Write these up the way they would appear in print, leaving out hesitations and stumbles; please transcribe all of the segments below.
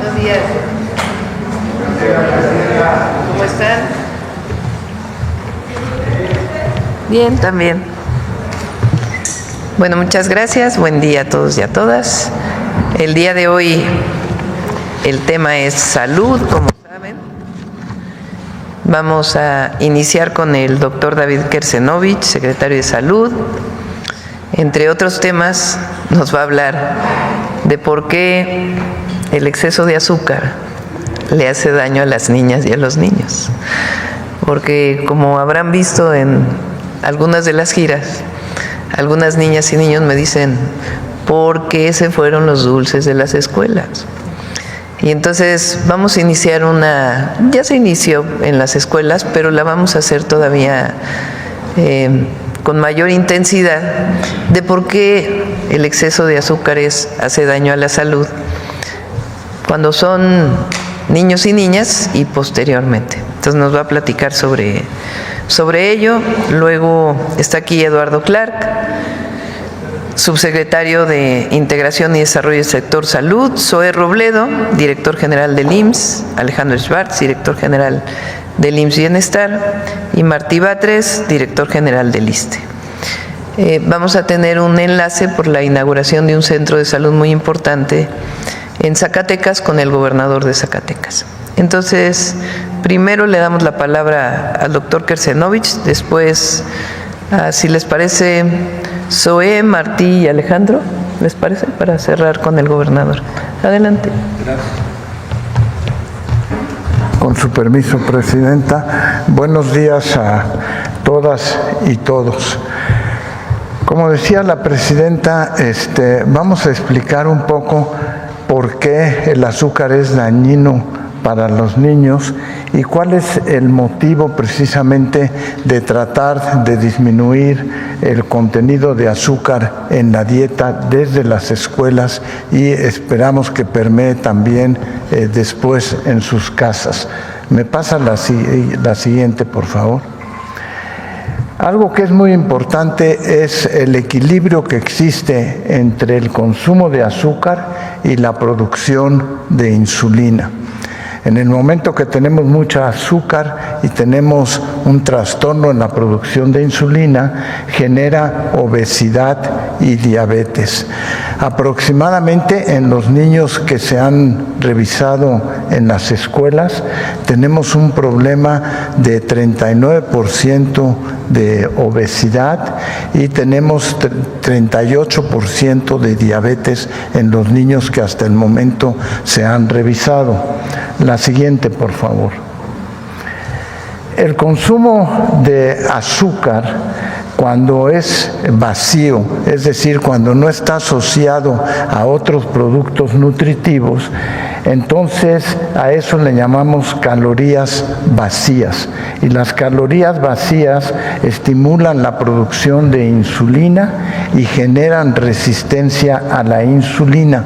Buenos días. ¿Cómo están? Bien, también. Bueno, muchas gracias. Buen día a todos y a todas. El día de hoy el tema es salud, como saben. Vamos a iniciar con el doctor David Kersenovich, secretario de Salud. Entre otros temas, nos va a hablar de por qué el exceso de azúcar le hace daño a las niñas y a los niños. Porque, como habrán visto en algunas de las giras, algunas niñas y niños me dicen, ¿por qué se fueron los dulces de las escuelas? Y entonces vamos a iniciar ya se inició en las escuelas, pero la vamos a hacer todavía con mayor intensidad, de por qué el exceso de azúcares hace daño a la salud cuando son niños y niñas y posteriormente. Entonces nos va a platicar sobre ello. Luego está aquí Eduardo Clark, subsecretario de Integración y Desarrollo del Sector Salud, Zoé Robledo, director general del IMSS, Alejandro Schwartz, director general del IMSS Bienestar, y Martí Batres, director general del ISSSTE. Vamos a tener un enlace por la inauguración de un centro de salud muy importante en Zacatecas con el gobernador de Zacatecas. Entonces, primero le damos la palabra al doctor Kersenovich, después, si les parece, Zoé, Martí y Alejandro, ¿les parece? Para cerrar con el gobernador. Adelante. Gracias. Con su permiso, Presidenta. Buenos días a todas y todos. Como decía la Presidenta, vamos a explicar un poco por qué el azúcar es dañino para los niños y cuál es el motivo precisamente de tratar de disminuir el contenido de azúcar en la dieta desde las escuelas y esperamos que permee también después en sus casas. ¿Me pasa la siguiente, por favor? Algo que es muy importante es el equilibrio que existe entre el consumo de azúcar y la producción de insulina. En el momento que tenemos mucha azúcar y tenemos un trastorno en la producción de insulina, genera obesidad y diabetes. Aproximadamente en los niños que se han revisado en las escuelas, tenemos un problema de 39% de obesidad y tenemos 38% de diabetes en los niños que hasta el momento se han revisado. La siguiente, por favor. El consumo de azúcar, cuando es vacío, es decir, cuando no está asociado a otros productos nutritivos, entonces a eso le llamamos calorías vacías. Y las calorías vacías estimulan la producción de insulina y generan resistencia a la insulina.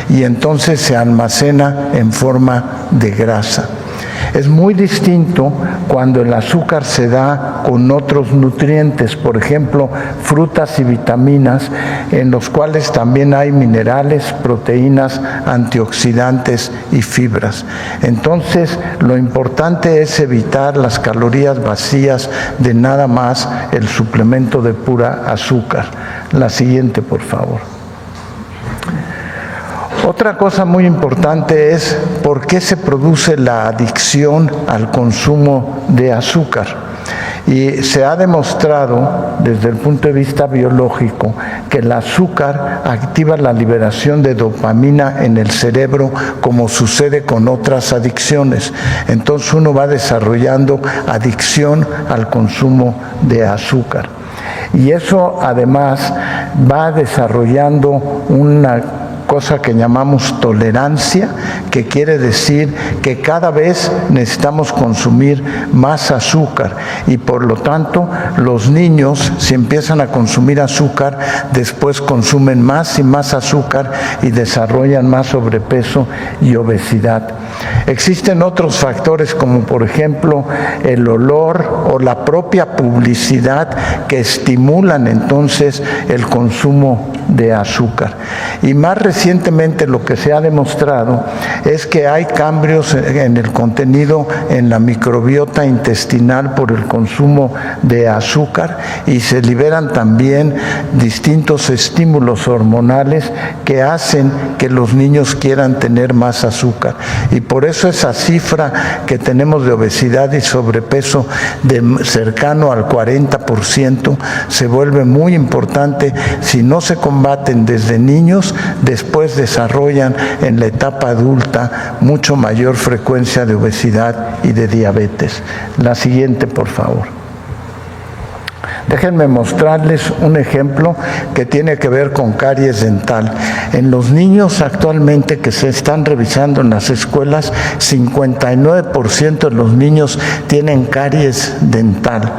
Y entonces se almacena en forma de grasa. Es muy distinto cuando el azúcar se da con otros nutrientes, por ejemplo, frutas y vitaminas, en los cuales también hay minerales, proteínas, antioxidantes y fibras. Entonces, lo importante es evitar las calorías vacías de nada más el suplemento de pura azúcar. La siguiente, por favor. Otra cosa muy importante es por qué se produce la adicción al consumo de azúcar. Y se ha demostrado desde el punto de vista biológico que el azúcar activa la liberación de dopamina en el cerebro como sucede con otras adicciones. Entonces uno va desarrollando adicción al consumo de azúcar. Y eso además va desarrollando una cosa que llamamos tolerancia, que quiere decir que cada vez necesitamos consumir más azúcar y por lo tanto los niños, si empiezan a consumir azúcar, después consumen más y más azúcar y desarrollan más sobrepeso y obesidad. Existen otros factores como por ejemplo el olor o la propia publicidad que estimulan entonces el consumo de azúcar. Y más recientemente lo que se ha demostrado es que hay cambios en el contenido en la microbiota intestinal por el consumo de azúcar, y se liberan también distintos estímulos hormonales que hacen que los niños quieran tener más azúcar. Y por eso esa cifra que tenemos de obesidad y sobrepeso de cercano al 40% se vuelve muy importante. Si no se combaten desde niños, después desarrollan en la etapa adulta mucho mayor frecuencia de obesidad y de diabetes. La siguiente, por favor. Déjenme mostrarles un ejemplo que tiene que ver con caries dental. En los niños actualmente que se están revisando en las escuelas, 59% de los niños tienen caries dental.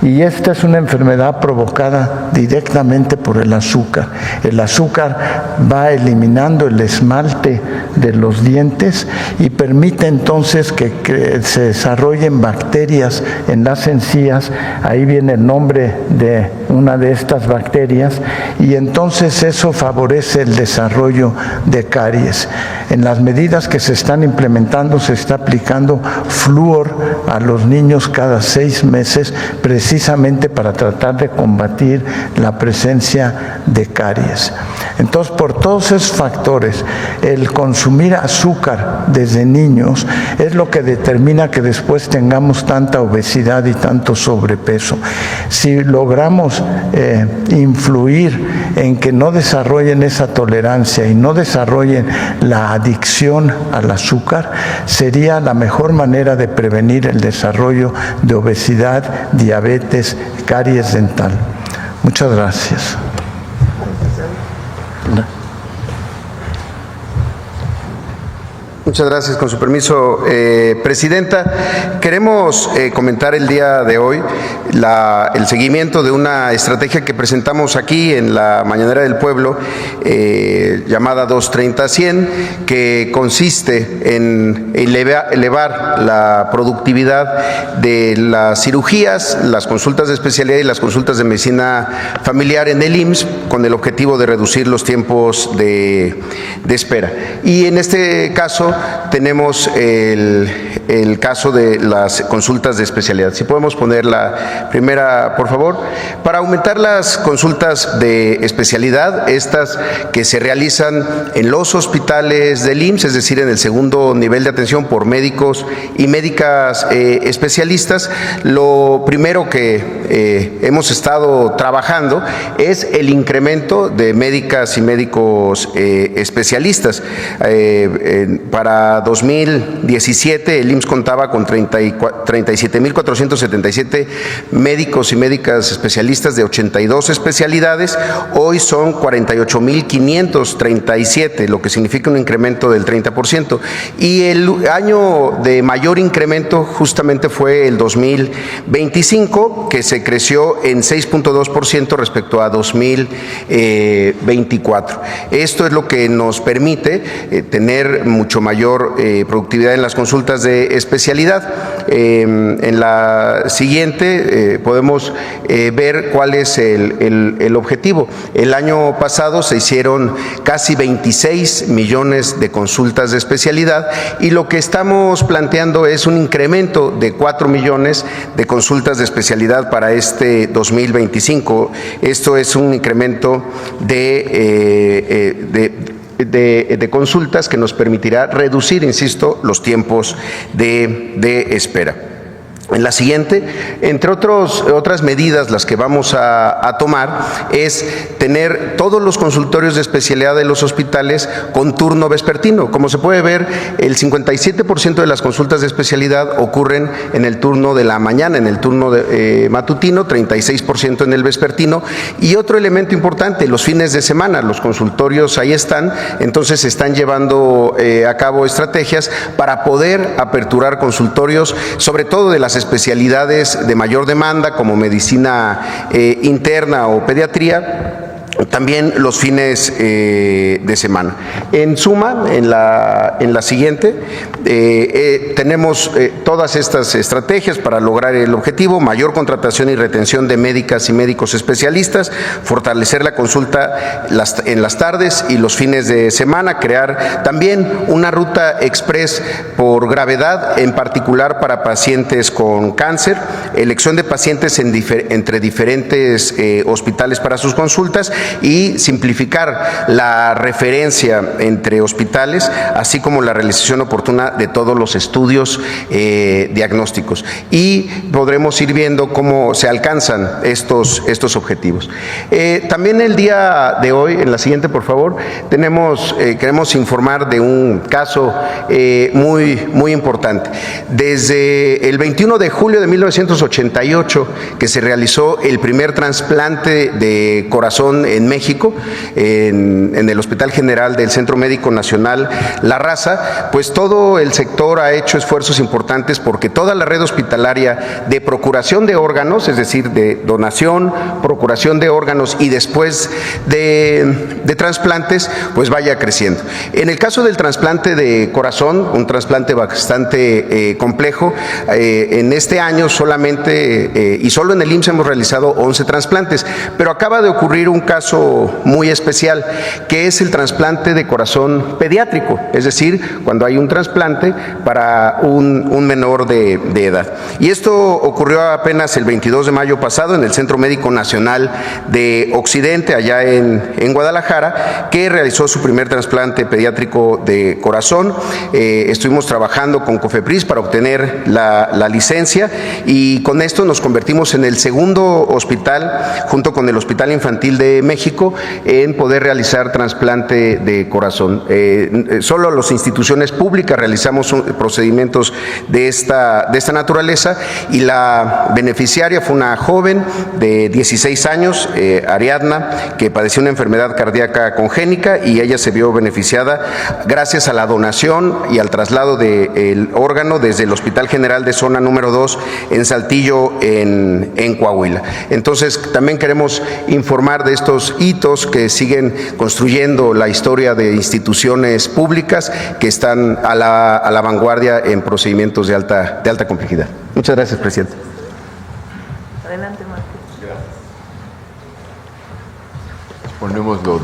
Y esta es una enfermedad provocada directamente por el azúcar. El azúcar va eliminando el esmalte de los dientes y permite entonces que se desarrollen bacterias en las encías. Ahí viene el nombre de una de estas bacterias, y entonces eso favorece el desarrollo de caries. En las medidas que se están implementando se está aplicando flúor a los niños cada 6 meses, precisamente para tratar de combatir la presencia de caries. Entonces, por todos esos factores, el consumir azúcar desde niños es lo que determina que después tengamos tanta obesidad y tanto sobrepeso. Si logramos influir en que no desarrollen esa tolerancia y no desarrollen la adicción al azúcar, sería la mejor manera de prevenir el desarrollo de obesidad, diabetes, caries dental. Muchas gracias. Muchas gracias, con su permiso, Presidenta. Queremos comentar el día de hoy el seguimiento de una estrategia que presentamos aquí en la Mañanera del Pueblo, llamada 230-100, que consiste en elevar la productividad de las cirugías, las consultas de especialidad y las consultas de medicina familiar en el IMSS, con el objetivo de reducir los tiempos de espera. Y en este caso tenemos el caso de las consultas de especialidad. Si podemos poner la primera, por favor. Para aumentar las consultas de especialidad, estas que se realizan en los hospitales del IMSS, es decir, en el segundo nivel de atención por médicos y médicas especialistas, lo primero que hemos estado trabajando es el incremento de médicas y médicos especialistas. Para 2017 el IMSS contaba con 37,477 médicos y médicas especialistas de 82 especialidades. Hoy son 48,537, lo que significa un incremento del 30%. Y el año de mayor incremento justamente fue el 2025, que se creció en 6,2% respecto a 2024. Esto es lo que nos permite tener mucho mayor productividad en las consultas de especialidad. En la siguiente podemos ver cuál es el objetivo. El año pasado se hicieron casi 26 millones de consultas de especialidad, y lo que estamos planteando es un incremento de 4 millones de consultas de especialidad para este 2025. Esto es un incremento de consultas que nos permitirá reducir, insisto, los tiempos de espera. En la siguiente, entre otras medidas, las que vamos a tomar es tener todos los consultorios de especialidad de los hospitales con turno vespertino. Como se puede ver, el 57% de las consultas de especialidad ocurren en el turno de la mañana, en el turno matutino, 36% en el vespertino. Y otro elemento importante, los fines de semana, los consultorios ahí están, entonces se están llevando a cabo estrategias para poder aperturar consultorios, sobre todo de las especialidades de mayor demanda, como medicina interna o pediatría, también los fines de semana. En suma, en la siguiente, tenemos todas estas estrategias para lograr el objetivo: mayor contratación y retención de médicas y médicos especialistas, fortalecer la consulta en las tardes y los fines de semana, crear también una ruta express por gravedad, en particular para pacientes con cáncer, elección de pacientes entre diferentes hospitales para sus consultas, y simplificar la referencia entre hospitales, así como la realización oportuna de todos los estudios diagnósticos. Y podremos ir viendo cómo se alcanzan estos objetivos. También el día de hoy, en la siguiente, por favor, queremos informar de un caso muy importante. Desde el 21 de julio de 1988, que se realizó el primer trasplante de corazón en México, en el Hospital General del Centro Médico Nacional La Raza, pues todo el sector ha hecho esfuerzos importantes porque toda la red hospitalaria de procuración de órganos, es decir, de donación, procuración de órganos y después de trasplantes, pues vaya creciendo. En el caso del trasplante de corazón, un trasplante bastante complejo, en este año solamente y solo en el IMSS hemos realizado 11 trasplantes, pero acaba de ocurrir un caso muy especial, que es el trasplante de corazón pediátrico, es decir, cuando hay un trasplante para un menor de edad. Y esto ocurrió apenas el 22 de mayo pasado en el Centro Médico Nacional de Occidente, allá en Guadalajara, que realizó su primer trasplante pediátrico de corazón. Estuvimos trabajando con COFEPRIS para obtener la licencia, y con esto nos convertimos en el segundo hospital, junto con el Hospital Infantil de México, en poder realizar trasplante de corazón. Solo las instituciones públicas realizamos procedimientos de esta naturaleza, y la beneficiaria fue una joven de 16 años, Ariadna, que padeció una enfermedad cardíaca congénita, y ella se vio beneficiada gracias a la donación y al traslado del órgano desde el Hospital General de Zona número 2 en Saltillo, en Coahuila. Entonces, también queremos informar de estos hitos que siguen construyendo la historia de instituciones públicas que están a la vanguardia en procedimientos de alta complejidad. Muchas gracias, presidente. Adelante, Martín. Ponemos lo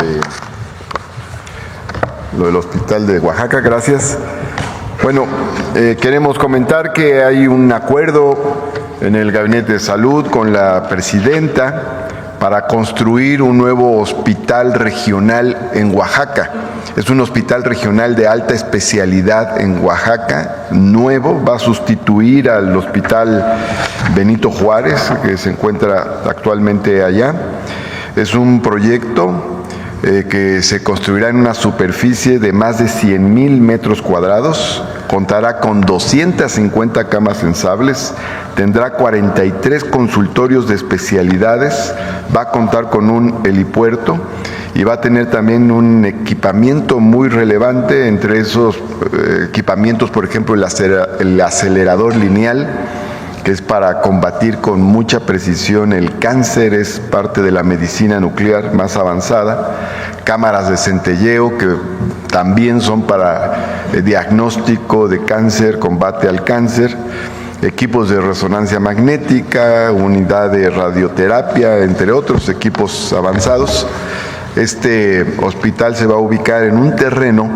del Hospital de Oaxaca, gracias. Bueno, queremos comentar que hay un acuerdo en el Gabinete de Salud con la presidenta para construir un nuevo hospital regional en Oaxaca. Es un hospital regional de alta especialidad en Oaxaca, nuevo, va a sustituir al Hospital Benito Juárez, que se encuentra actualmente allá. Es un proyecto que se construirá en una superficie de más de 100,000 metros cuadrados, contará con 250 camas sensables, tendrá 43 consultorios de especialidades, va a contar con un helipuerto y va a tener también un equipamiento muy relevante. Entre esos equipamientos, por ejemplo, el acelerador lineal, que es para combatir con mucha precisión el cáncer, es parte de la medicina nuclear más avanzada, cámaras de centelleo que también son para diagnóstico de cáncer, combate al cáncer, equipos de resonancia magnética, unidad de radioterapia, entre otros equipos avanzados. Este hospital se va a ubicar en un terreno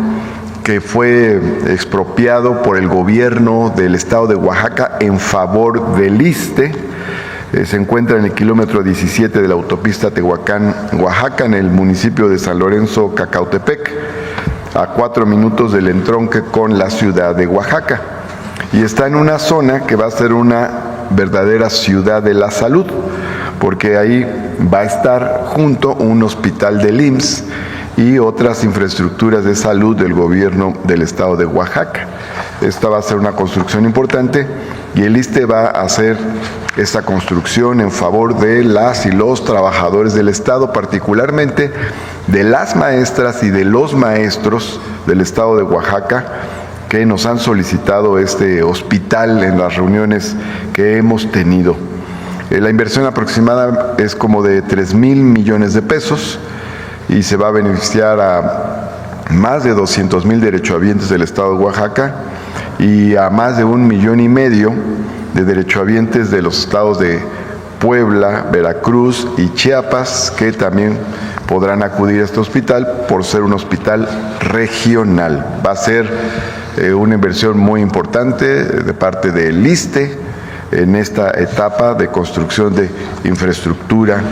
que fue expropiado por el gobierno del estado de Oaxaca en favor del ISSSTE. Se encuentra en el kilómetro 17 de la autopista Tehuacán-Oaxaca, en el municipio de San Lorenzo, Cacautepec, a 4 minutos del entronque con la ciudad de Oaxaca. Y está en una zona que va a ser una verdadera ciudad de la salud, porque ahí va a estar junto un hospital del IMSS y otras infraestructuras de salud del gobierno del estado de Oaxaca. Esta va a ser una construcción importante y el ISSSTE va a hacer esta construcción en favor de las y los trabajadores del estado, particularmente de las maestras y de los maestros del estado de Oaxaca, que nos han solicitado este hospital en las reuniones que hemos tenido. La inversión aproximada es como de 3,000 millones de pesos. y se va a beneficiar a más de 200,000 derechohabientes del estado de Oaxaca y a más de 1,5 millones de derechohabientes de los estados de Puebla, Veracruz y Chiapas, que también podrán acudir a este hospital por ser un hospital regional. Va a ser una inversión muy importante de parte del ISSSTE en esta etapa de construcción de infraestructura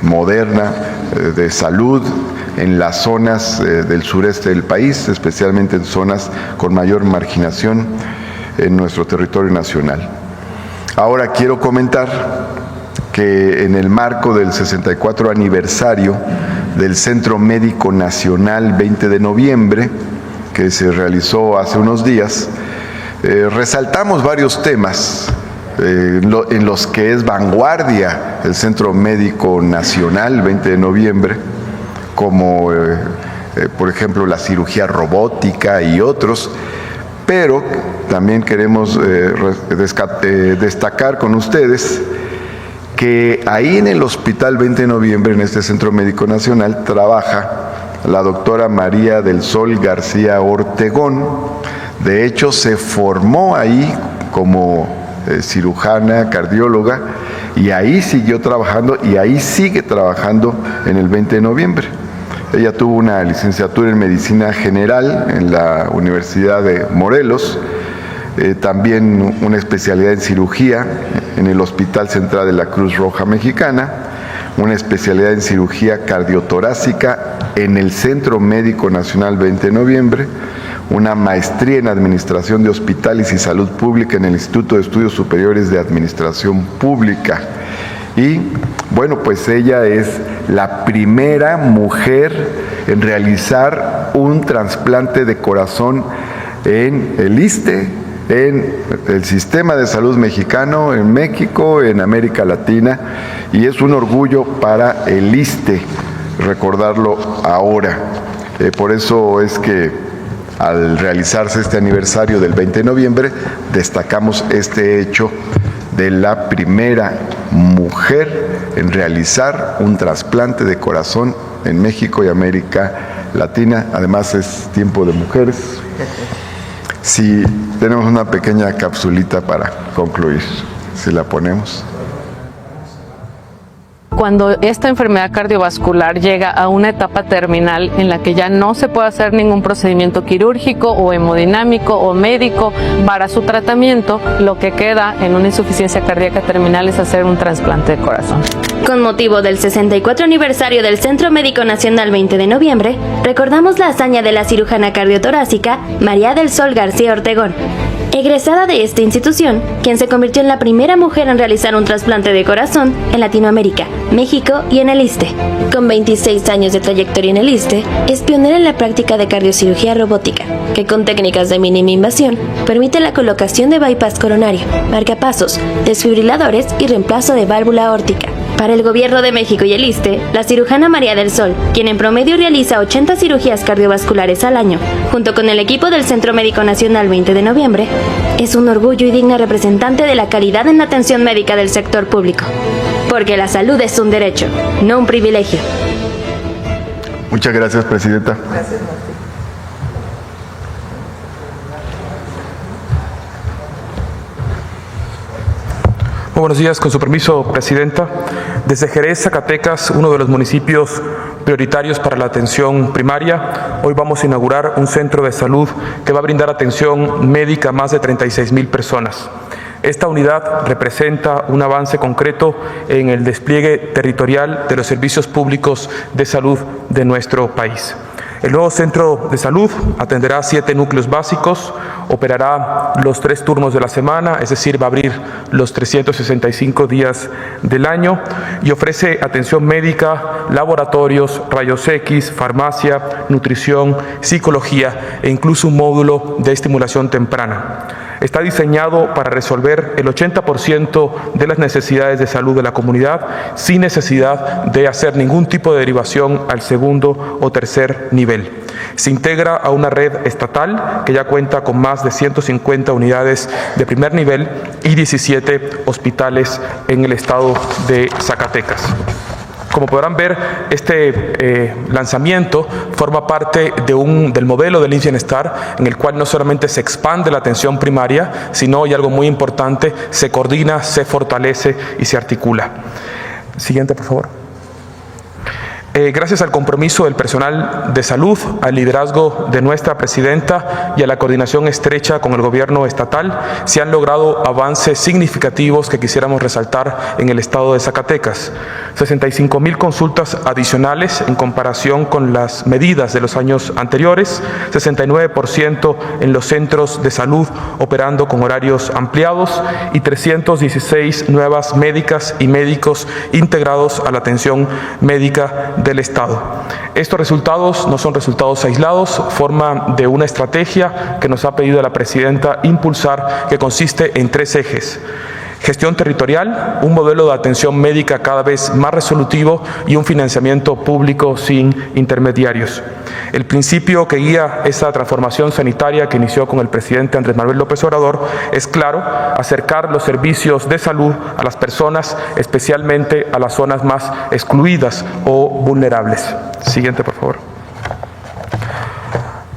moderna de salud en las zonas del sureste del país, especialmente en zonas con mayor marginación en nuestro territorio nacional. Ahora quiero comentar que en el marco del 64 aniversario del Centro Médico Nacional 20 de noviembre, que se realizó hace unos días, resaltamos varios temas en los que es vanguardia el Centro Médico Nacional 20 de noviembre, como por ejemplo la cirugía robótica y otros, pero también queremos destacar con ustedes que ahí en el Hospital 20 de noviembre, en este Centro Médico Nacional, trabaja la doctora María del Sol García Ortegón. De hecho, se formó ahí como cirujana, cardióloga, y ahí siguió trabajando y ahí sigue trabajando en el 20 de noviembre. Ella tuvo una licenciatura en Medicina General en la Universidad de Morelos, también una especialidad en cirugía en el Hospital Central de la Cruz Roja Mexicana, una especialidad en cirugía cardiotorácica en el Centro Médico Nacional 20 de noviembre, una maestría en Administración de Hospitales y Salud Pública en el Instituto de Estudios Superiores de Administración Pública. Y bueno, pues ella es la primera mujer en realizar un trasplante de corazón en el ISSSTE, en el sistema de salud mexicano, en México, en América Latina, y es un orgullo para el ISSSTE recordarlo ahora. Por eso es que al realizarse este aniversario del 20 de noviembre, destacamos este hecho de la primera mujer en realizar un trasplante de corazón en México y América Latina. Además es tiempo de mujeres. Sí, tenemos una pequeña capsulita para concluir, si la ponemos. Cuando esta enfermedad cardiovascular llega a una etapa terminal en la que ya no se puede hacer ningún procedimiento quirúrgico o hemodinámico o médico para su tratamiento, lo que queda en una insuficiencia cardíaca terminal es hacer un trasplante de corazón. Con motivo del 64 aniversario del Centro Médico Nacional 20 de noviembre, recordamos la hazaña de la cirujana cardiotorácica María del Sol García Ortegón, egresada de esta institución, quien se convirtió en la primera mujer en realizar un trasplante de corazón en Latinoamérica, México y en el ISSSTE. Con 26 años de trayectoria en el ISSSTE, es pionera en la práctica de cardiocirugía robótica, que con técnicas de mínima invasión permite la colocación de bypass coronario, marcapasos, desfibriladores y reemplazo de válvula aórtica. Para el Gobierno de México y el ISSSTE, la cirujana María del Sol, quien en promedio realiza 80 cirugías cardiovasculares al año, junto con el equipo del Centro Médico Nacional 20 de noviembre, es un orgullo y digna representante de la calidad en la atención médica del sector público. Porque la salud es un derecho, no un privilegio. Muchas gracias, Presidenta. Gracias, Martín. Muy buenos días, con su permiso, Presidenta. Desde Jerez, Zacatecas, uno de los municipios prioritarios para la atención primaria, hoy vamos a inaugurar un centro de salud que va a brindar atención médica a más de 36,000 personas. Esta unidad representa un avance concreto en el despliegue territorial de los servicios públicos de salud de nuestro país. El nuevo centro de salud atenderá 7 núcleos básicos, operará los 3 turnos de la semana, es decir, va a abrir los 365 días del año y ofrece atención médica, laboratorios, rayos X, farmacia, nutrición, psicología e incluso un módulo de estimulación temprana. Está diseñado para resolver el 80% de las necesidades de salud de la comunidad sin necesidad de hacer ningún tipo de derivación al segundo o tercer nivel. Se integra a una red estatal que ya cuenta con más de 150 unidades de primer nivel y 17 hospitales en el estado de Zacatecas. Como podrán ver, este lanzamiento forma parte del modelo del IMSS Bienestar, en el cual no solamente se expande la atención primaria, sino, y algo muy importante, se coordina, se fortalece y se articula. Siguiente, por favor. Gracias al compromiso del personal de salud, al liderazgo de nuestra presidenta y a la coordinación estrecha con el gobierno estatal, se han logrado avances significativos que quisiéramos resaltar en el estado de Zacatecas. 65,000 consultas adicionales en comparación con las medidas de los años anteriores, 69% en los centros de salud operando con horarios ampliados y 316 nuevas médicas y médicos integrados a la atención médica del Estado. Estos resultados no son resultados aislados, forman de una estrategia que nos ha pedido la presidenta impulsar, que consiste en 3 ejes. Gestión territorial, un modelo de atención médica cada vez más resolutivo y un financiamiento público sin intermediarios. El principio que guía esta transformación sanitaria que inició con el presidente Andrés Manuel López Obrador es claro: acercar los servicios de salud a las personas, especialmente a las zonas más excluidas o vulnerables. Siguiente, por favor.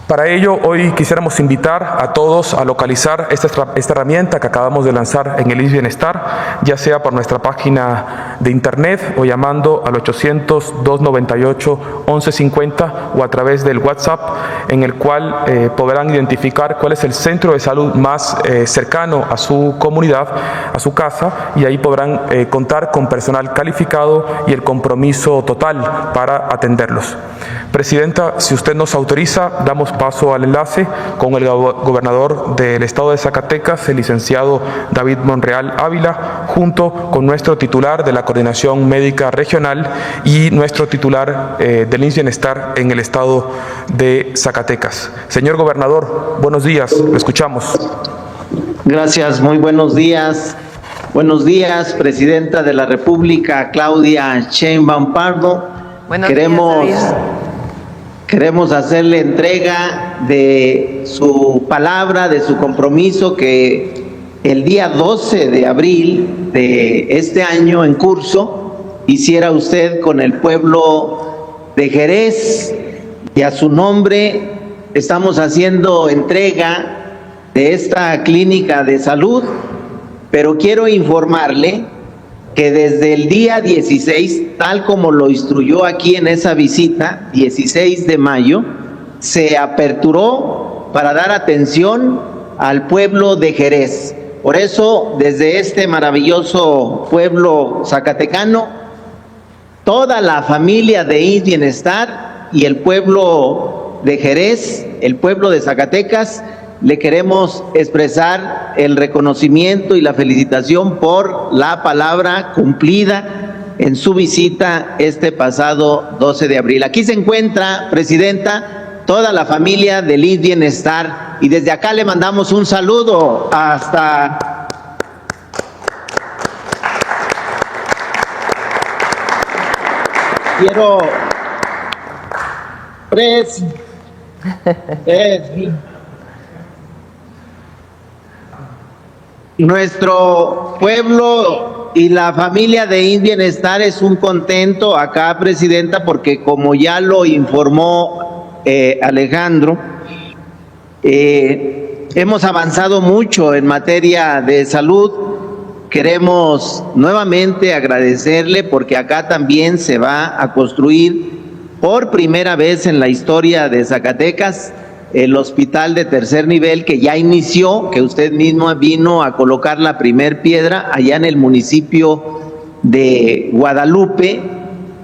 Para ello, hoy quisiéramos invitar a todos a localizar esta herramienta que acabamos de lanzar en el IMSS Bienestar, ya sea por nuestra página de internet o llamando al 800-298-1150 o a través del WhatsApp, en el cual podrán identificar cuál es el centro de salud más cercano a su comunidad, a su casa, y ahí podrán contar con personal calificado y el compromiso total para atenderlos. Presidenta, si usted nos autoriza, damos paso al enlace con el gobernador del estado de Zacatecas, el licenciado David Monreal Ávila, junto con nuestro titular de la Coordinación Médica Regional y nuestro titular del IMSS Bienestar en el estado de Zacatecas. Señor gobernador, buenos días, lo escuchamos. Gracias, muy buenos días. Buenos días, Presidenta de la República, Claudia Sheinbaum Pardo. Queremos hacerle entrega de su palabra, de su compromiso, que el día 12 de abril de este año en curso hiciera usted con el pueblo de Jerez, y a su nombre estamos haciendo entrega de esta clínica de salud, pero quiero informarle que desde el día 16, tal como lo instruyó aquí en esa visita, 16 de mayo, se aperturó para dar atención al pueblo de Jerez. Por eso, desde este maravilloso pueblo zacatecano, toda la familia de IMSS Bienestar y el pueblo de Jerez, el pueblo de Zacatecas, le queremos expresar el reconocimiento y la felicitación por la palabra cumplida en su visita este pasado 12 de abril. Aquí se encuentra, Presidenta, toda la familia del IMSS Bienestar, y desde acá le mandamos un saludo hasta... Quiero... Nuestro pueblo y la familia de IMSS Bienestar es un contento acá, Presidenta, porque como ya lo informó Alejandro, hemos avanzado mucho en materia de salud. Queremos nuevamente agradecerle porque acá también se va a construir por primera vez en la historia de Zacatecas el hospital de tercer nivel, que ya inició, que usted mismo vino a colocar la primer piedra allá en el municipio de Guadalupe,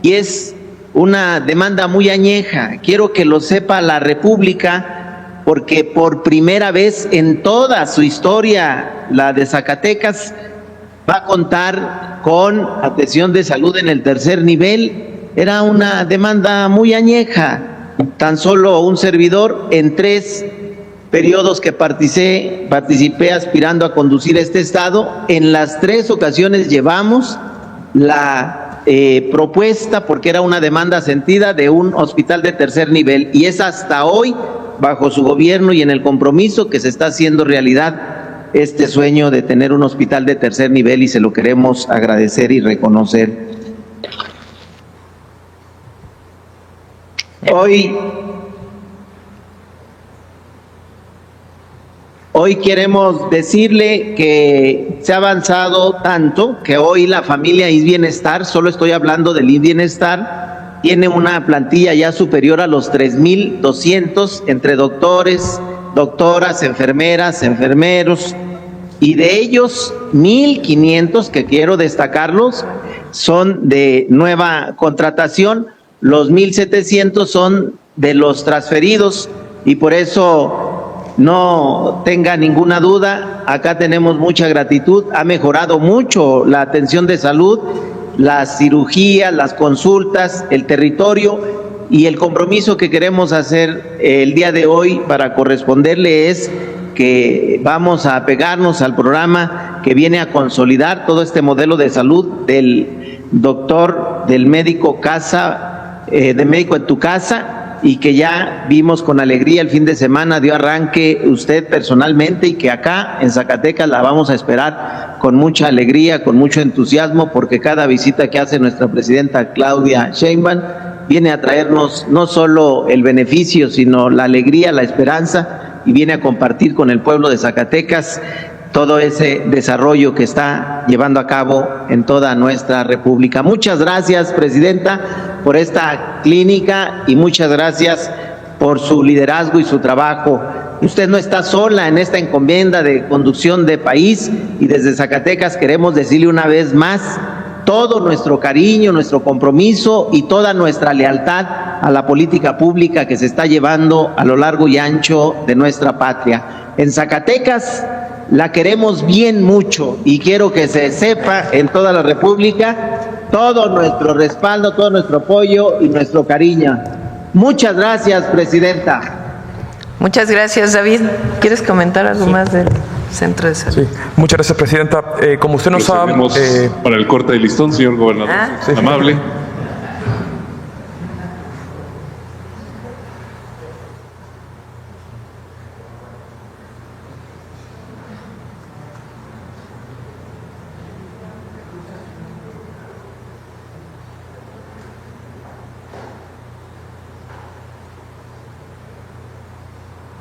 y es una demanda muy añeja. Quiero que lo sepa la República, porque por primera vez en toda su historia, la de Zacatecas va a contar con atención de salud en el tercer nivel. Era una demanda muy añeja. Tan solo un servidor, en 3 periodos que participé aspirando a conducir este estado, en las 3 ocasiones llevamos la propuesta, porque era una demanda sentida, de un hospital de tercer nivel, y es hasta hoy, bajo su gobierno y en el compromiso, que se está haciendo realidad este sueño de tener un hospital de tercer nivel, y se lo queremos agradecer y reconocer. Hoy queremos decirle que se ha avanzado tanto que hoy la familia ISSSTE Bienestar, solo estoy hablando del ISSSTE Bienestar, tiene una plantilla ya superior a los 3,200 entre doctores, doctoras, enfermeras, enfermeros, y de ellos 1,500, que quiero destacarlos, son de nueva contratación, los 1,700 son de los transferidos, y por eso no tenga ninguna duda, acá tenemos mucha gratitud, ha mejorado mucho la atención de salud, las cirugías, las consultas, el territorio, y el compromiso que queremos hacer el día de hoy para corresponderle es que vamos a apegarnos al programa que viene a consolidar todo este modelo de salud del doctor, del médico casa, de médico en tu casa, y que ya vimos con alegría el fin de semana, dio arranque usted personalmente, y que acá en Zacatecas la vamos a esperar con mucha alegría, con mucho entusiasmo, porque cada visita que hace nuestra presidenta Claudia Sheinbaum viene a traernos no solo el beneficio, sino la alegría, la esperanza, y viene a compartir con el pueblo de Zacatecas todo ese desarrollo que está llevando a cabo en toda nuestra república. Muchas gracias, presidenta, por esta clínica, y muchas gracias por su liderazgo y su trabajo. Usted no está sola en esta encomienda de conducción de país, y desde Zacatecas queremos decirle una vez más todo nuestro cariño, nuestro compromiso y toda nuestra lealtad a la política pública que se está llevando a lo largo y ancho de nuestra patria. En Zacatecas la queremos bien mucho, y quiero que se sepa en toda la República todo nuestro respaldo, todo nuestro apoyo y nuestro cariño. Muchas gracias, presidenta. Muchas gracias, David. ¿Quieres comentar algo más del Centro de Salud? Sí, muchas gracias, presidenta. Como usted nos ha... para el corte de listón, señor gobernador. Sí. Amable.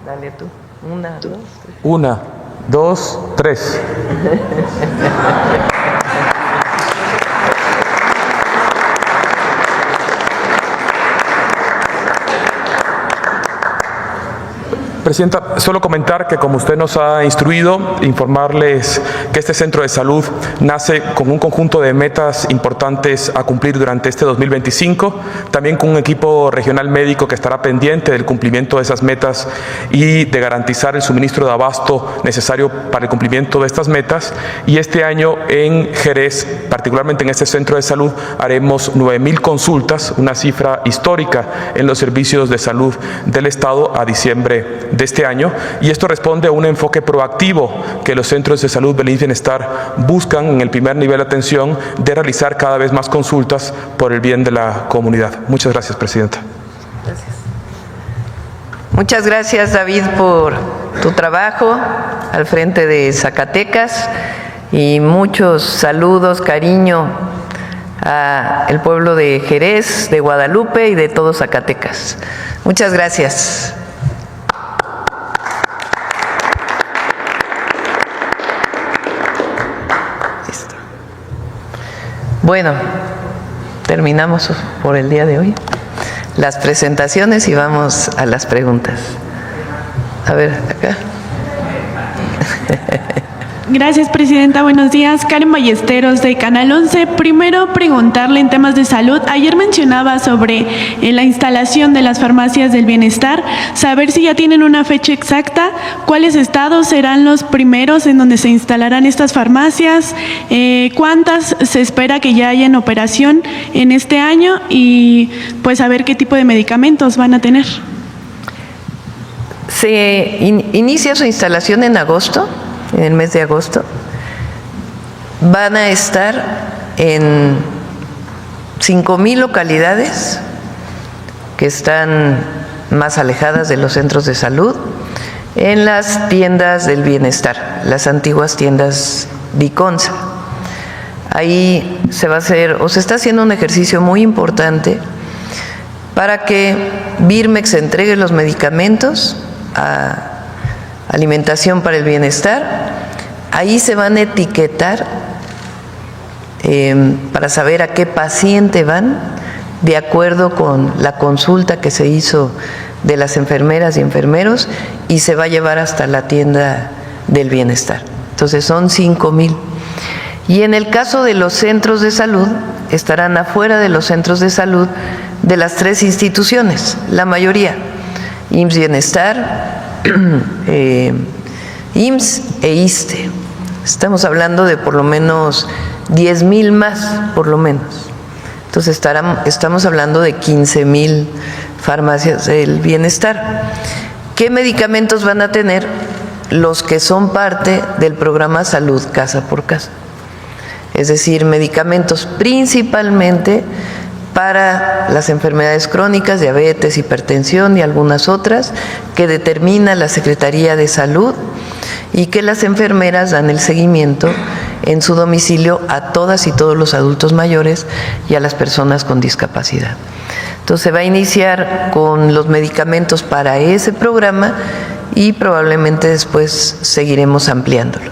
Dale tú. 1, 2, 3. 1, 2, 3. Presidenta, solo comentar que, como usted nos ha instruido, informarles que este centro de salud nace con un conjunto de metas importantes a cumplir durante este 2025, también con un equipo regional médico que estará pendiente del cumplimiento de esas metas y de garantizar el suministro de abasto necesario para el cumplimiento de estas metas. Y este año en Jerez, particularmente en este centro de salud, haremos 9,000 consultas, una cifra histórica en los servicios de salud del Estado a diciembre de este año, y esto responde a un enfoque proactivo que los centros de salud del ISSSTE Bienestar buscan en el primer nivel de atención, de realizar cada vez más consultas por el bien de la comunidad. Muchas gracias, presidenta. Gracias. Muchas gracias, David, por tu trabajo al frente de Zacatecas, y muchos saludos, cariño al pueblo de Jerez, de Guadalupe y de todo Zacatecas. Muchas gracias. Bueno, terminamos por el día de hoy las presentaciones y vamos a las preguntas. A ver, acá. Gracias, presidenta. Buenos días. Karen Ballesteros, de Canal 11. Primero, preguntarle en temas de salud. Ayer mencionaba sobre la instalación de las farmacias del bienestar. Saber si ya tienen una fecha exacta, cuáles estados serán los primeros en donde se instalarán estas farmacias, cuántas se espera que ya haya en operación en este año, y pues saber qué tipo de medicamentos van a tener. Se inicia su instalación en agosto. En el mes de agosto van a estar en 5,000 localidades que están más alejadas de los centros de salud, en las tiendas del bienestar, las antiguas tiendas Viconsa. Ahí se va a hacer, o se está haciendo, un ejercicio muy importante para que Birmex entregue los medicamentos a Alimentación para el Bienestar. Ahí se van a etiquetar para saber a qué paciente van, de acuerdo con la consulta que se hizo de las enfermeras y enfermeros, y se va a llevar hasta la tienda del bienestar. Entonces son 5,000. Y en el caso de los centros de salud, estarán afuera de los centros de salud de las 3 instituciones, la mayoría, IMSS Bienestar, IMSS e ISSSTE. Estamos hablando de por lo menos 10,000 más, por lo menos. Entonces estamos hablando de 15,000 farmacias del bienestar. ¿Qué medicamentos van a tener? Los que son parte del programa Salud Casa por Casa. Es decir, medicamentos principalmente para las enfermedades crónicas, diabetes, hipertensión y algunas otras que determina la Secretaría de Salud y que las enfermeras dan el seguimiento en su domicilio a todas y todos los adultos mayores y a las personas con discapacidad. Entonces se va a iniciar con los medicamentos para ese programa y probablemente después seguiremos ampliándolo.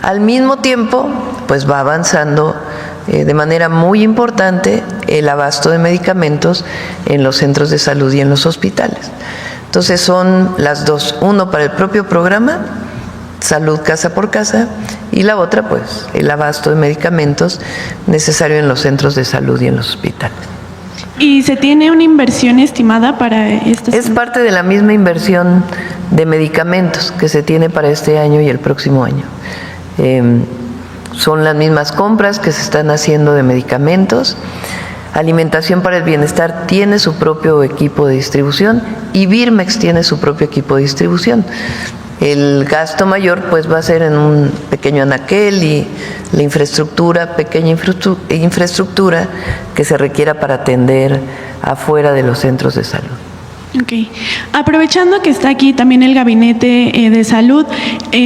Al mismo tiempo, pues va avanzando de manera muy importante el abasto de medicamentos en los centros de salud y en los hospitales. Entonces son las dos, uno para el propio programa, Salud Casa por Casa, y la otra, pues, el abasto de medicamentos necesario en los centros de salud y en los hospitales. ¿Y se tiene una inversión estimada para estas? Es parte de la misma inversión de medicamentos que se tiene para este año y el próximo año. Son las mismas compras que se están haciendo de medicamentos. Alimentación para el Bienestar tiene su propio equipo de distribución y Birmex tiene su propio equipo de distribución. El gasto mayor pues va a ser en un pequeño anaquel y la infraestructura, pequeña infraestructura que se requiera para atender afuera de los centros de salud. Ok. Aprovechando que está aquí también el Gabinete de Salud,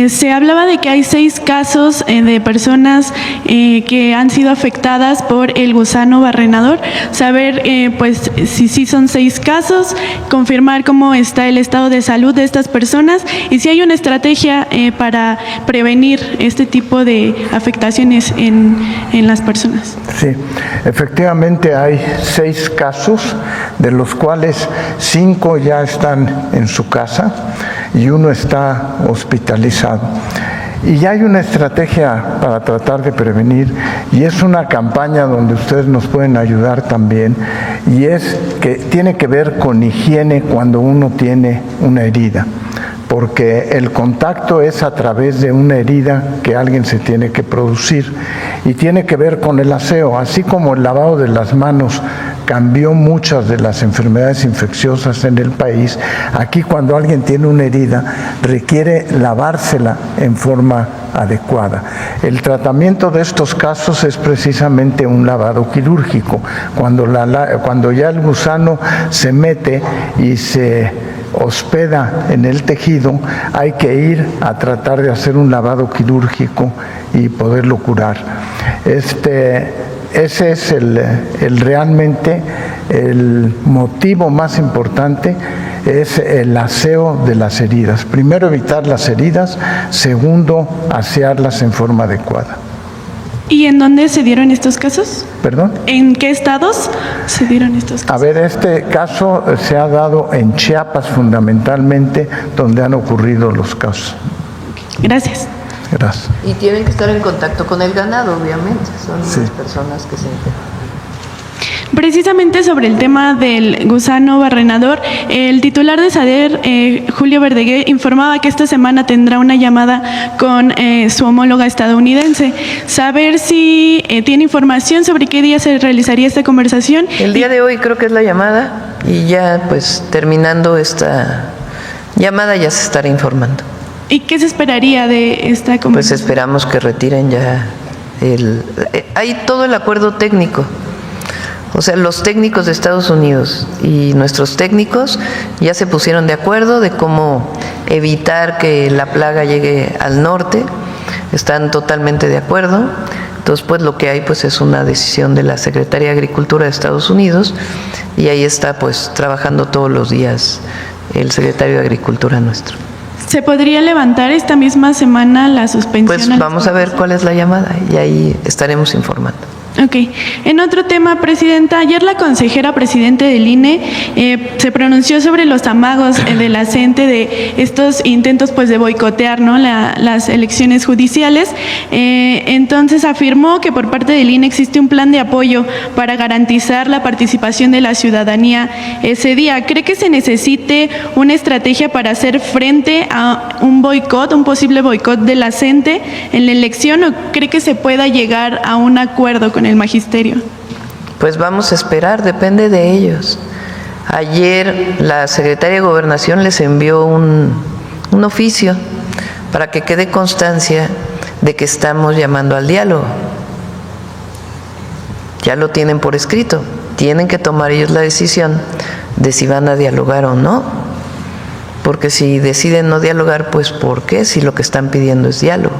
se hablaba de que hay 6 casos de personas que han sido afectadas por el gusano barrenador. Saber, pues, si sí son 6 casos, confirmar cómo está el estado de salud de estas personas y si hay una estrategia para prevenir este tipo de afectaciones en las personas. Sí, efectivamente hay 6 casos, de los cuales 5 ya están en su casa y 1 está hospitalizado. Y ya hay una estrategia para tratar de prevenir y es una campaña donde ustedes nos pueden ayudar también, y es que tiene que ver con higiene cuando uno tiene una herida, porque el contacto es a través de una herida que alguien se tiene que producir y tiene que ver con el aseo, así como el lavado de las manos cambió muchas de las enfermedades infecciosas en el país. Aquí, cuando alguien tiene una herida, requiere lavársela en forma adecuada. El tratamiento de estos casos es precisamente un lavado quirúrgico. Cuando ya el gusano se mete y se hospeda en el tejido, hay que ir a tratar de hacer un lavado quirúrgico y poderlo curar. Ese es realmente el motivo más importante, es el aseo de las heridas. Primero, evitar las heridas. Segundo, asearlas en forma adecuada. ¿Y en dónde se dieron estos casos? ¿Perdón? ¿En qué estados se dieron estos casos? A ver, este caso se ha dado en Chiapas fundamentalmente, donde han ocurrido los casos. Gracias. Gracias. Y tienen que estar en contacto con el ganado, obviamente, son las personas que se enferman. Precisamente sobre el tema del gusano barrenador, el titular de SADER, Julio Verdeguer, informaba que esta semana tendrá una llamada con su homóloga estadounidense. Saber si tiene información sobre qué día se realizaría esta conversación. El día de hoy creo que es la llamada y ya pues terminando esta llamada ya se estará informando. ¿Y qué se esperaría de esta conversación? Pues esperamos que retiren ya hay todo el acuerdo técnico. O sea, los técnicos de Estados Unidos y nuestros técnicos ya se pusieron de acuerdo de cómo evitar que la plaga llegue al norte. Están totalmente de acuerdo. Entonces, pues lo que hay pues es una decisión de la Secretaría de Agricultura de Estados Unidos y ahí está pues trabajando todos los días el secretario de Agricultura nuestro. ¿Se podría levantar esta misma semana la suspensión? Pues vamos a ver cuál es la llamada y ahí estaremos informando. Ok. En otro tema, Presidenta, ayer la consejera presidente del INE se pronunció sobre los amagos de la CENTE de estos intentos pues de boicotear, ¿no?, las elecciones judiciales. Entonces afirmó que por parte del INE existe un plan de apoyo para garantizar la participación de la ciudadanía ese día. ¿Cree que se necesite una estrategia para hacer frente a un boicot, un posible boicot de la CENTE en la elección, o cree que se pueda llegar a un acuerdo con el magisterio? Pues vamos a esperar, depende de ellos. Ayer la secretaria de Gobernación les envió un oficio para que quede constancia de que estamos llamando al diálogo. Ya lo tienen por escrito. Tienen que tomar ellos la decisión de si van a dialogar o no. Porque si deciden no dialogar, pues ¿por qué? Si lo que están pidiendo es diálogo.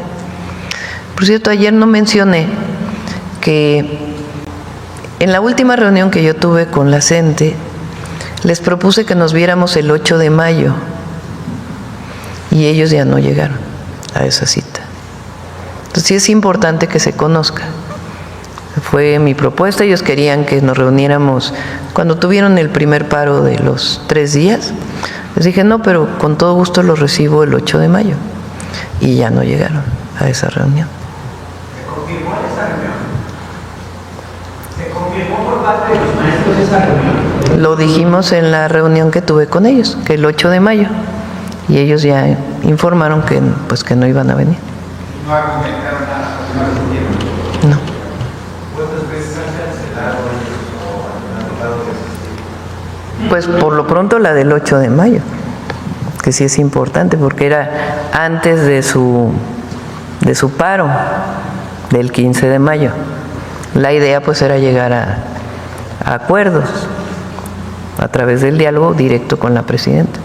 Por cierto, ayer no mencioné que en la última reunión que yo tuve con la CENTE, les propuse que nos viéramos el 8 de mayo y ellos ya no llegaron a esa cita. Entonces sí es importante que se conozca. Fue mi propuesta, ellos querían que nos reuniéramos cuando tuvieron el primer paro de los 3 días. Les dije, no, pero con todo gusto los recibo el 8 de mayo. Y ya no llegaron a esa reunión. ¿Se confirmó esa reunión? ¿Se confirmó por parte de los maestros esa reunión? Lo dijimos en la reunión que tuve con ellos, que el 8 de mayo. Y ellos ya informaron que, pues, que no iban a venir. ¿No argumentaron nada? ¿No respondieron? No. ¿Cuántas veces han cancelado ellos o han tratado de asistir? Pues por lo pronto la del 8 de mayo, que sí es importante porque era antes de su paro, del 15 de mayo. La idea pues era llegar a acuerdos a través del diálogo directo con la presidenta.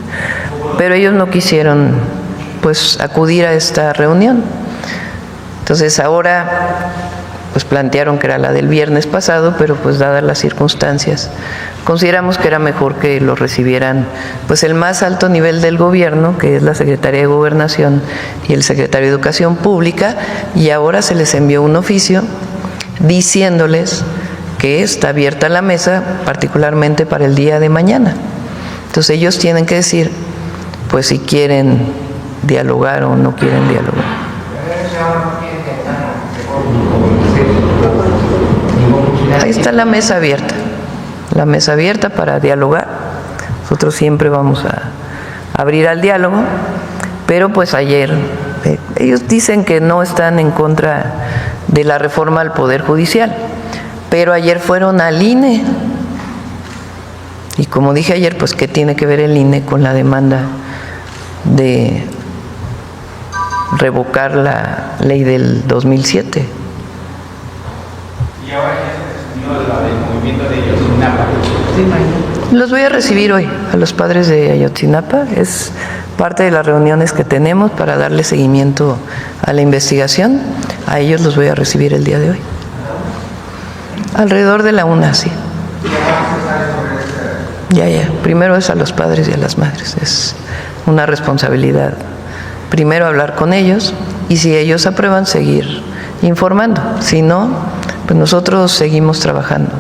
Pero ellos no quisieron pues acudir a esta reunión. Entonces ahora pues plantearon que era la del viernes pasado, pero pues dadas las circunstancias, consideramos que era mejor que lo recibieran pues el más alto nivel del gobierno, que es la Secretaría de Gobernación y el Secretario de Educación Pública, y ahora se les envió un oficio diciéndoles que está abierta la mesa, particularmente para el día de mañana. Entonces ellos tienen que decir pues si quieren dialogar o no quieren dialogar. Ahí está la mesa abierta para dialogar. Nosotros siempre vamos a abrir al diálogo, pero pues ayer ellos dicen que no están en contra de la reforma al Poder Judicial, pero ayer fueron al INE. Y como dije ayer, pues ¿qué tiene que ver el INE con la demanda de revocar la ley del 2007? Y ahora ya se desunió del movimiento de Ayotzinapa. Los voy a recibir hoy a los padres de Ayotzinapa. Es parte de las reuniones que tenemos para darle seguimiento a la investigación. A ellos los voy a recibir el día de hoy. Alrededor de la 1, sí. Ya. Primero es a los padres y a las madres. Es una responsabilidad. Primero hablar con ellos y si ellos aprueban, seguir informando. Si no, pues nosotros seguimos trabajando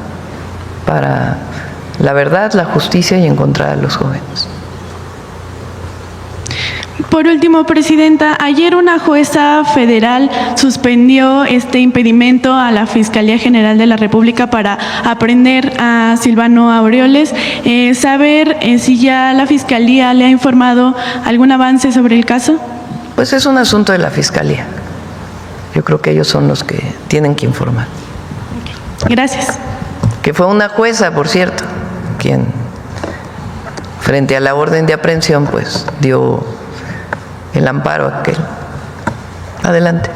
para la verdad, la justicia y encontrar a los jóvenes. Por último, Presidenta, ayer una jueza federal suspendió este impedimento a la Fiscalía General de la República para apreender a Silvano Aureoles. Saber si ya la Fiscalía le ha informado algún avance sobre el caso. Pues es un asunto de la Fiscalía. Yo creo que ellos son los que tienen que informar. Gracias. Que fue una jueza, por cierto, quien frente a la orden de aprehensión pues dio el amparo aquel. Adelante.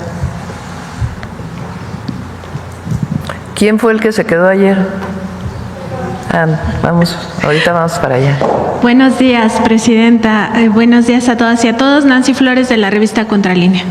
¿Quién fue el que se quedó ayer? Vamos, ahorita vamos para allá. Buenos días, Presidenta. Buenos días a todas y a todos. Nancy Flores, de la revista Contralínea.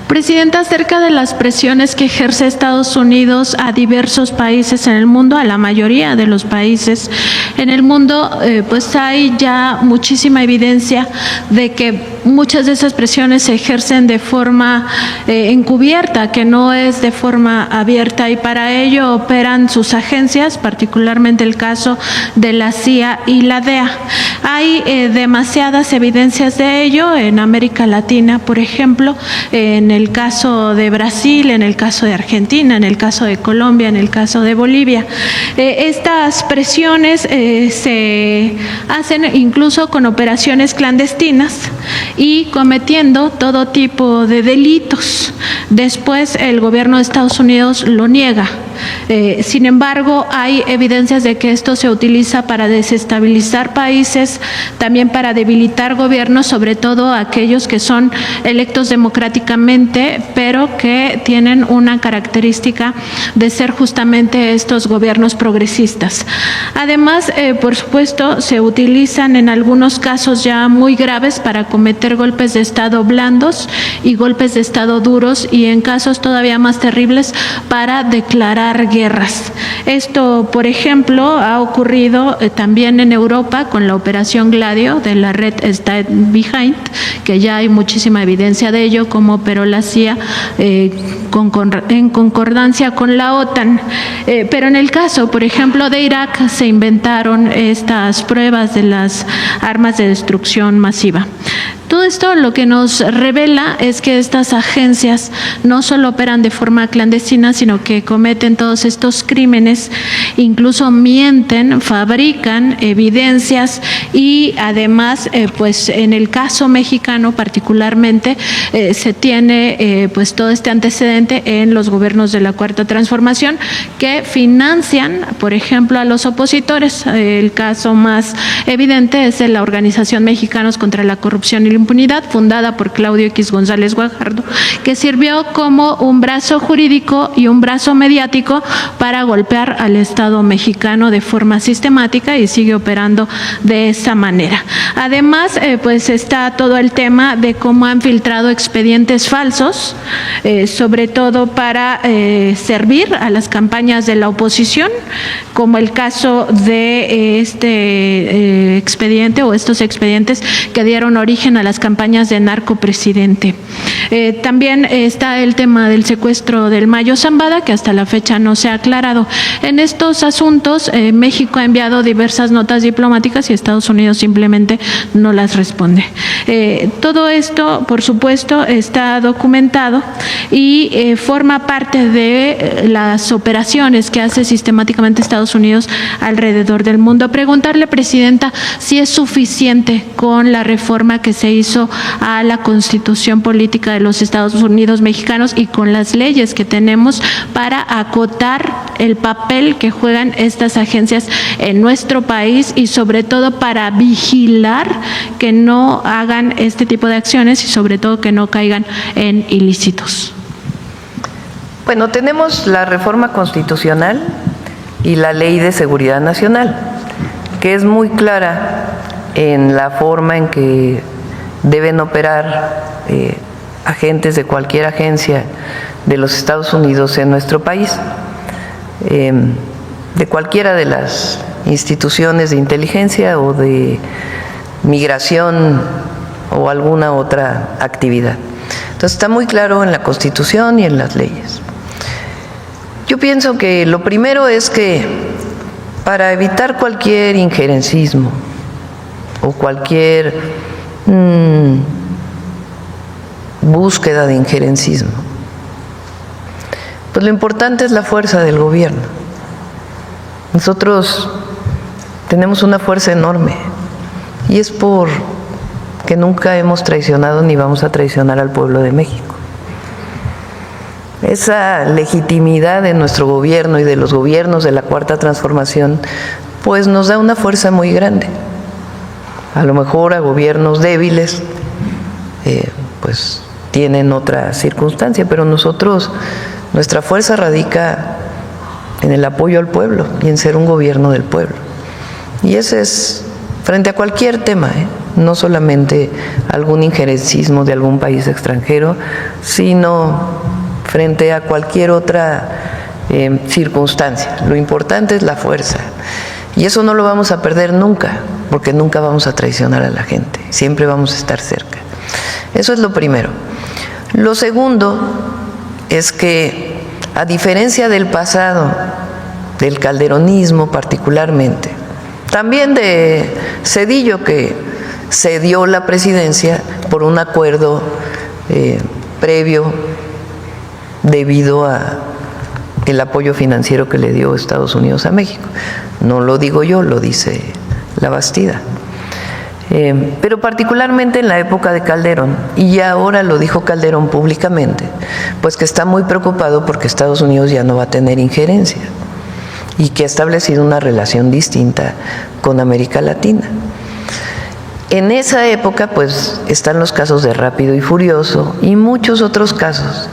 Presidenta, acerca de las presiones que ejerce Estados Unidos a diversos países en el mundo, a la mayoría de los países en el mundo, pues hay ya muchísima evidencia de que muchas de esas presiones se ejercen de forma encubierta, que no es de forma abierta, y para ello operan sus agencias, particularmente el caso de la CIA y la DEA. Hay demasiadas evidencias de ello en América Latina, por ejemplo, en el caso de Brasil, en el caso de Argentina, en el caso de Colombia, en el caso de Bolivia. Estas presiones se hacen incluso con operaciones clandestinas y cometiendo todo tipo de delitos. Después el gobierno de Estados Unidos lo niega. Sin embargo, hay evidencias de que esto se utiliza para desestabilizar países, también para debilitar gobiernos, sobre todo aquellos que son electos democráticamente, pero que tienen una característica de ser justamente estos gobiernos progresistas. Además, por supuesto, se utilizan en algunos casos ya muy graves para cometer golpes de Estado blandos y golpes de Estado duros, y en casos todavía más terribles para declarar guerras. Esto, por ejemplo, ha ocurrido también en Europa con la operación Gladio de la red Stay Behind, que ya hay muchísima evidencia de ello, como operó la CIA en concordancia con la OTAN. Pero en el caso, por ejemplo, de Irak, se inventaron estas pruebas de las armas de destrucción masiva. Todo esto lo que nos revela es que estas agencias no solo operan de forma clandestina, sino que cometen todos estos crímenes, incluso mienten, fabrican evidencias, y además, pues en el caso mexicano particularmente, se tiene pues todo este antecedente en los gobiernos de la Cuarta Transformación, que financian, por ejemplo, a los opositores. El caso más evidente es de la Organización Mexicanos contra la Corrupción y la Impunidad, fundada por Claudio X González Guajardo, que sirvió como un brazo jurídico y un brazo mediático para golpear al Estado mexicano de forma sistemática, y sigue operando de esa manera. Además, pues está todo el tema de cómo han filtrado expedientes falsos, sobre todo para servir a las campañas de la oposición, como el caso de este expediente o estos expedientes que dieron origen a las campañas de narcopresidente. También está el tema del secuestro del Mayo Zambada, que hasta la fecha no se ha aclarado. En estos asuntos, México ha enviado diversas notas diplomáticas y Estados Unidos simplemente no las responde. Todo esto, por supuesto, está documentado y forma parte de las operaciones que hace sistemáticamente Estados Unidos alrededor del mundo. Preguntarle, Presidenta, si es suficiente con la reforma que se hizo a la Constitución Política de los Estados Unidos mexicanos y con las leyes que tenemos para acotar el papel que juegan estas agencias en nuestro país, y sobre todo para vigilar que no hagan este tipo de acciones y sobre todo que no caigan en ilícitos. Bueno, tenemos la reforma constitucional y la Ley de Seguridad Nacional, que es muy clara en la forma en que deben operar agentes de cualquier agencia de los Estados Unidos en nuestro país, de cualquiera de las instituciones de inteligencia o de migración o alguna otra actividad. Entonces está muy claro en la Constitución y en las leyes. Yo pienso que lo primero es que para evitar cualquier injerencismo o cualquier búsqueda de injerencismo, pues lo importante es la fuerza del gobierno. Nosotros tenemos una fuerza enorme y es porque nunca hemos traicionado ni vamos a traicionar al pueblo de México. Esa legitimidad de nuestro gobierno y de los gobiernos de la Cuarta Transformación pues nos da una fuerza muy grande. A lo mejor a gobiernos débiles pues tienen otra circunstancia, pero nosotros, nuestra fuerza radica en el apoyo al pueblo y en ser un gobierno del pueblo. Y esa es frente a cualquier tema, no solamente algún injerencismo de algún país extranjero, sino frente a cualquier otra circunstancia. Lo importante es la fuerza. Y eso no lo vamos a perder nunca, porque nunca vamos a traicionar a la gente, siempre vamos a estar cerca. Eso es lo primero. Lo segundo es que, a diferencia del pasado, del calderonismo particularmente, también de Zedillo, que cedió la presidencia por un acuerdo previo debido a el apoyo financiero que le dio Estados Unidos a México. No lo digo yo, lo dice La Bastida. Pero particularmente en la época de Calderón, y ya ahora lo dijo Calderón públicamente, pues que está muy preocupado porque Estados Unidos ya no va a tener injerencia y que ha establecido una relación distinta con América Latina. En esa época, pues, están los casos de Rápido y Furioso y muchos otros casos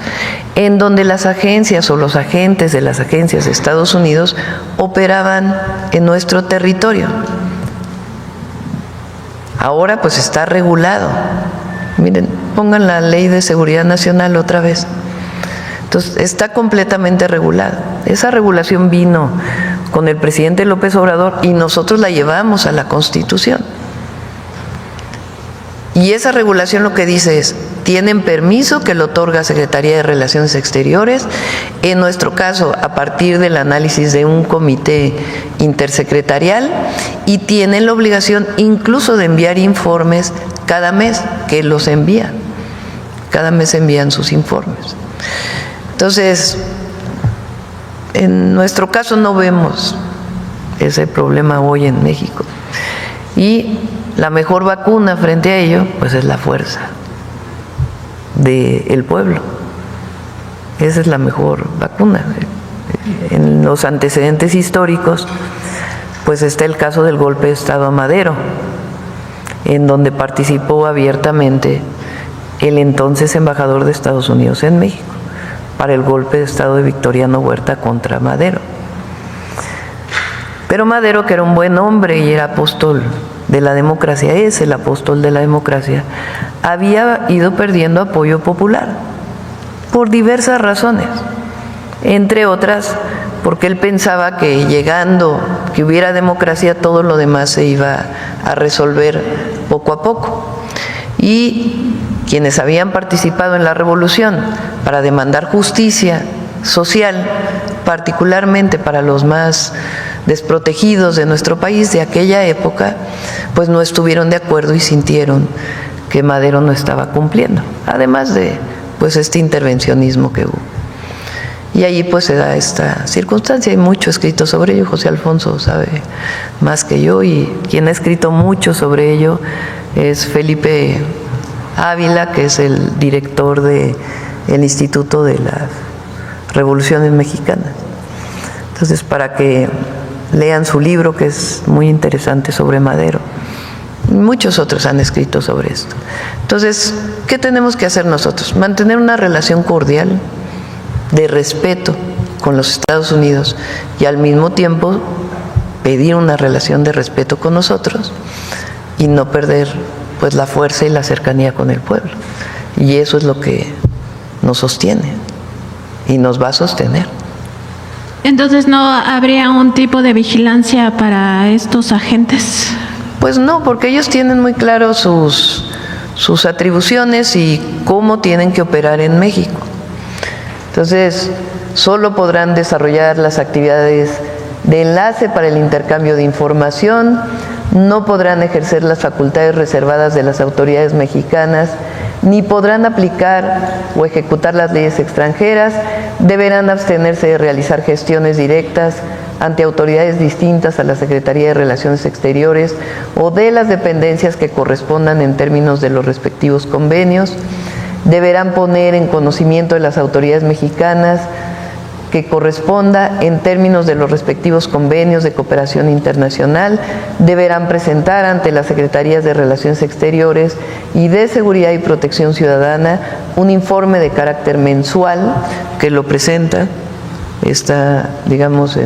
en donde las agencias o los agentes de las agencias de Estados Unidos operaban en nuestro territorio. Ahora, pues, está regulado. Miren, pongan la Ley de Seguridad Nacional otra vez. Entonces, está completamente regulado. Esa regulación vino con el presidente López Obrador y nosotros la llevamos a la Constitución. Y esa regulación lo que dice es, tienen permiso que lo otorga Secretaría de Relaciones Exteriores, en nuestro caso a partir del análisis de un comité intersecretarial, y tienen la obligación incluso de enviar informes cada mes, que los envían, cada mes envían sus informes. Entonces, en nuestro caso no vemos ese problema hoy en México. Y la mejor vacuna frente a ello, pues es la fuerza del pueblo. Esa es la mejor vacuna. En los antecedentes históricos, pues está el caso del golpe de Estado a Madero, en donde participó abiertamente el entonces embajador de Estados Unidos en México, para el golpe de Estado de Victoriano Huerta contra Madero. Pero Madero, que era un buen hombre y era apóstol de la democracia, es el apóstol de la democracia, había ido perdiendo apoyo popular por diversas razones, entre otras porque él pensaba que llegando, que hubiera democracia, todo lo demás se iba a resolver poco a poco. Y quienes habían participado en la revolución para demandar justicia social, particularmente para los más desprotegidos de nuestro país de aquella época, pues no estuvieron de acuerdo y sintieron que Madero no estaba cumpliendo, además de pues este intervencionismo que hubo. Y ahí pues se da esta circunstancia, hay mucho escrito sobre ello, José Alfonso sabe más que yo, y quien ha escrito mucho sobre ello es Felipe Ávila, que es el director del Instituto de las Revoluciones Mexicanas. Entonces, para que lean su libro, que es muy interesante, sobre Madero. Muchos otros han escrito sobre esto. Entonces, ¿qué tenemos que hacer nosotros? Mantener una relación cordial, de respeto con los Estados Unidos, y al mismo tiempo pedir una relación de respeto con nosotros y no perder pues la fuerza y la cercanía con el pueblo. Y eso es lo que nos sostiene y nos va a sostener. Entonces, ¿no habría un tipo de vigilancia para estos agentes? Pues no, porque ellos tienen muy claro sus atribuciones y cómo tienen que operar en México. Entonces, solo podrán desarrollar las actividades de enlace para el intercambio de información, no podrán ejercer las facultades reservadas de las autoridades mexicanas, ni podrán aplicar o ejecutar las leyes extranjeras, deberán abstenerse de realizar gestiones directas ante autoridades distintas a la Secretaría de Relaciones Exteriores o de las dependencias que correspondan en términos de los respectivos convenios, deberán poner en conocimiento de las autoridades mexicanas que corresponda en términos de los respectivos convenios de cooperación internacional, deberán presentar ante las Secretarías de Relaciones Exteriores y de Seguridad y Protección Ciudadana un informe de carácter mensual que lo presenta, está, digamos,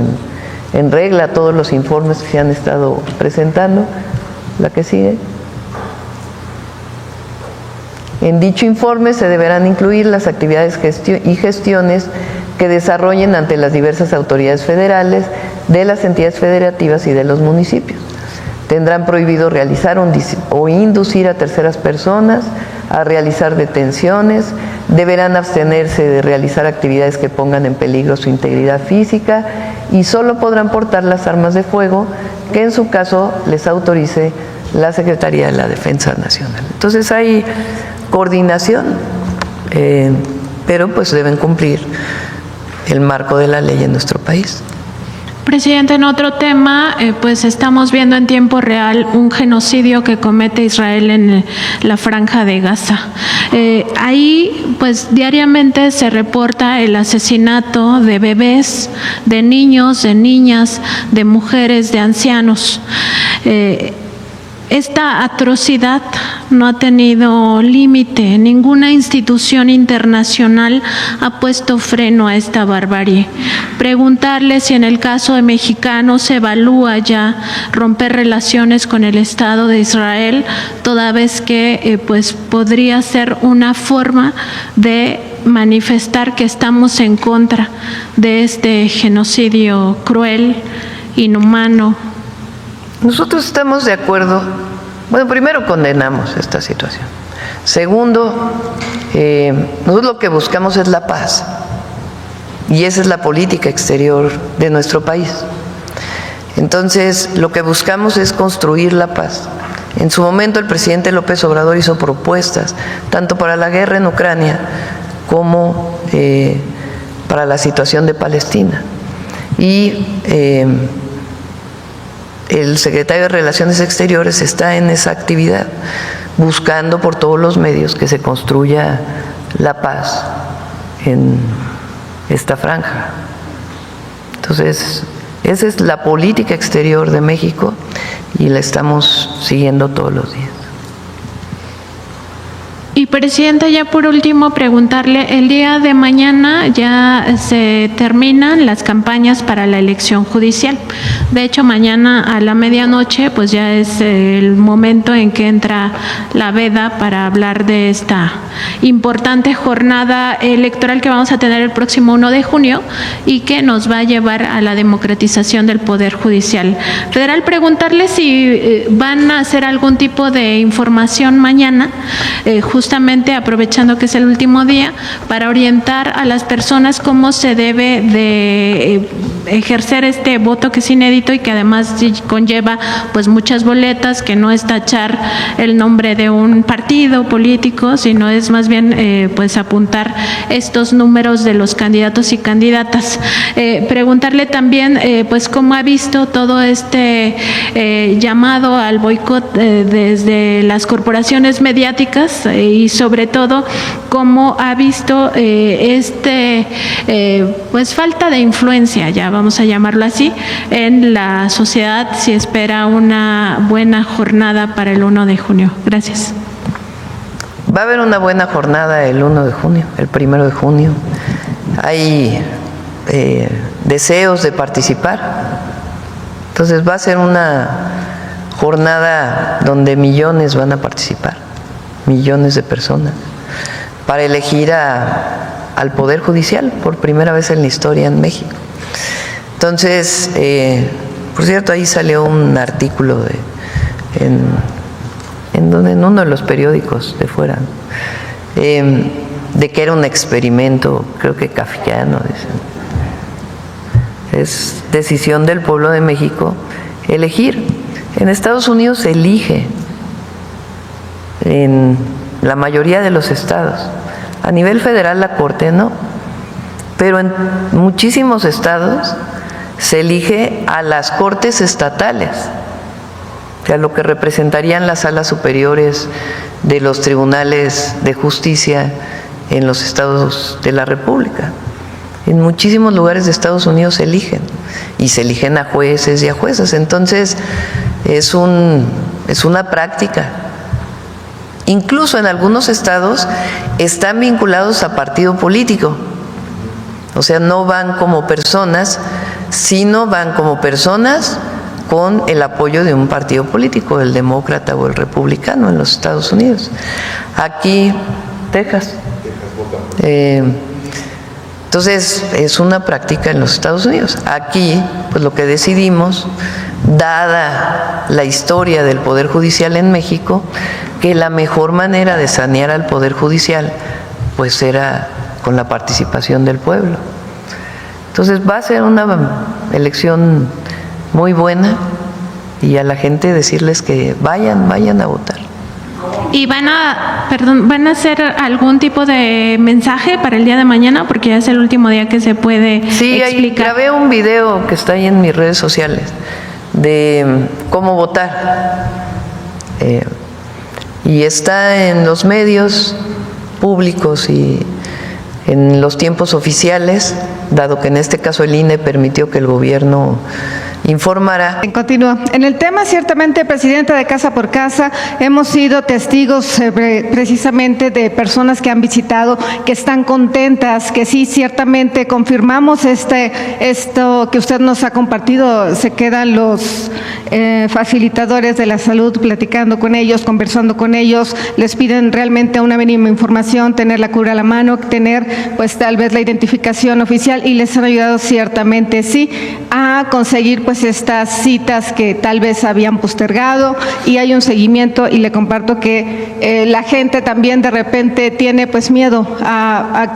en regla todos los informes que se han estado presentando, La que sigue. En dicho informe se deberán incluir las actividades y gestiones que desarrollen ante las diversas autoridades federales, de las entidades federativas y de los municipios. Tendrán prohibido realizar o inducir a terceras personas a realizar detenciones, deberán abstenerse de realizar actividades que pongan en peligro su integridad física y solo podrán portar las armas de fuego que en su caso les autorice la Secretaría de la Defensa Nacional. Entonces hay coordinación, pero pues deben cumplir el marco de la ley en nuestro país. Presidente, en otro tema, pues estamos viendo en tiempo real un genocidio que comete Israel en la Franja de Gaza. Ahí, pues diariamente se reporta el asesinato de bebés, de niños, de niñas, de mujeres, de ancianos. Esta atrocidad no ha tenido límite. Ninguna institución internacional ha puesto freno a esta barbarie. Preguntarle si en el caso de mexicanos se evalúa ya romper relaciones con el Estado de Israel, toda vez que pues podría ser una forma de manifestar que estamos en contra de este genocidio cruel, inhumano. Nosotros estamos de acuerdo. Bueno, primero condenamos esta situación. Segundo, nosotros lo que buscamos es la paz. Y esa es la política exterior de nuestro país. Entonces, lo que buscamos es construir la paz. En su momento, el presidente López Obrador hizo propuestas, tanto para la guerra en Ucrania como para la situación de Palestina. Y el secretario de Relaciones Exteriores está en esa actividad, buscando por todos los medios que se construya la paz en esta franja. Entonces, esa es la política exterior de México y la estamos siguiendo todos los días. Y Presidenta, ya por último preguntarle, el día de mañana ya se terminan las campañas para la elección judicial. De hecho, mañana a la medianoche pues ya es el momento en que entra la veda para hablar de esta importante jornada electoral que vamos a tener el próximo 1 de junio y que nos va a llevar a la democratización del Poder Judicial Federal. Preguntarle si van a hacer algún tipo de información mañana, justamente aprovechando que es el último día, para orientar a las personas cómo se debe de ejercer este voto que es inédito y que además conlleva pues muchas boletas, que no es tachar el nombre de un partido político, sino es más bien pues apuntar estos números de los candidatos y candidatas. Preguntarle también pues cómo ha visto todo este llamado al boicot desde las corporaciones mediáticas y sobre todo cómo ha visto pues falta de influencia, ya vamos a llamarlo así, en la sociedad, si espera una buena jornada para el 1 de junio. Gracias. Va a haber una buena jornada el 1 de junio, el 1 de junio. Hay deseos de participar. Entonces va a ser una jornada donde millones van a participar, millones de personas, para elegir al Poder Judicial por primera vez en la historia en México. Entonces, por cierto, ahí salió un artículo en uno de los periódicos de fuera, de que era un experimento, creo que kafkiano, dicen. Es decisión del pueblo de México elegir. En Estados Unidos se elige en la mayoría de los estados. A nivel federal la Corte no, pero en muchísimos estados se elige a las cortes estatales, o sea, lo que representarían las salas superiores de los tribunales de justicia en los estados de la República. En muchísimos lugares de Estados Unidos se eligen, y se eligen a jueces y a juezas. Entonces, es una práctica. Incluso en algunos estados están vinculados a partido político. O sea, no van como personas, sino van como personas con el apoyo de un partido político, el demócrata o el republicano en los Estados Unidos. Aquí, Texas. Entonces, es una práctica en los Estados Unidos. Aquí, pues lo que decidimos, dada la historia del Poder Judicial en México, que la mejor manera de sanear al Poder Judicial, pues era con la participación del pueblo. Entonces, va a ser una elección muy buena y a la gente decirles que vayan a votar. ¿Y van a hacer algún tipo de mensaje para el día de mañana? Porque ya es el último día que se puede explicar. Grabé un video que está ahí en mis redes sociales de cómo votar. Y está en los medios públicos y en los tiempos oficiales, dado que en este caso el INE permitió que el gobierno informara. Continúa. En el tema, ciertamente, Presidenta, de Casa por Casa, hemos sido testigos precisamente de personas que han visitado, que están contentas, que sí, ciertamente confirmamos esto que usted nos ha compartido. Se quedan los facilitadores de la salud platicando con ellos, conversando con ellos, les piden realmente una mínima información, tener la cura a la mano, tener pues tal vez la identificación oficial, y les han ayudado ciertamente, sí, a conseguir pues estas citas que tal vez habían postergado, y hay un seguimiento, y le comparto que la gente también de repente tiene pues miedo a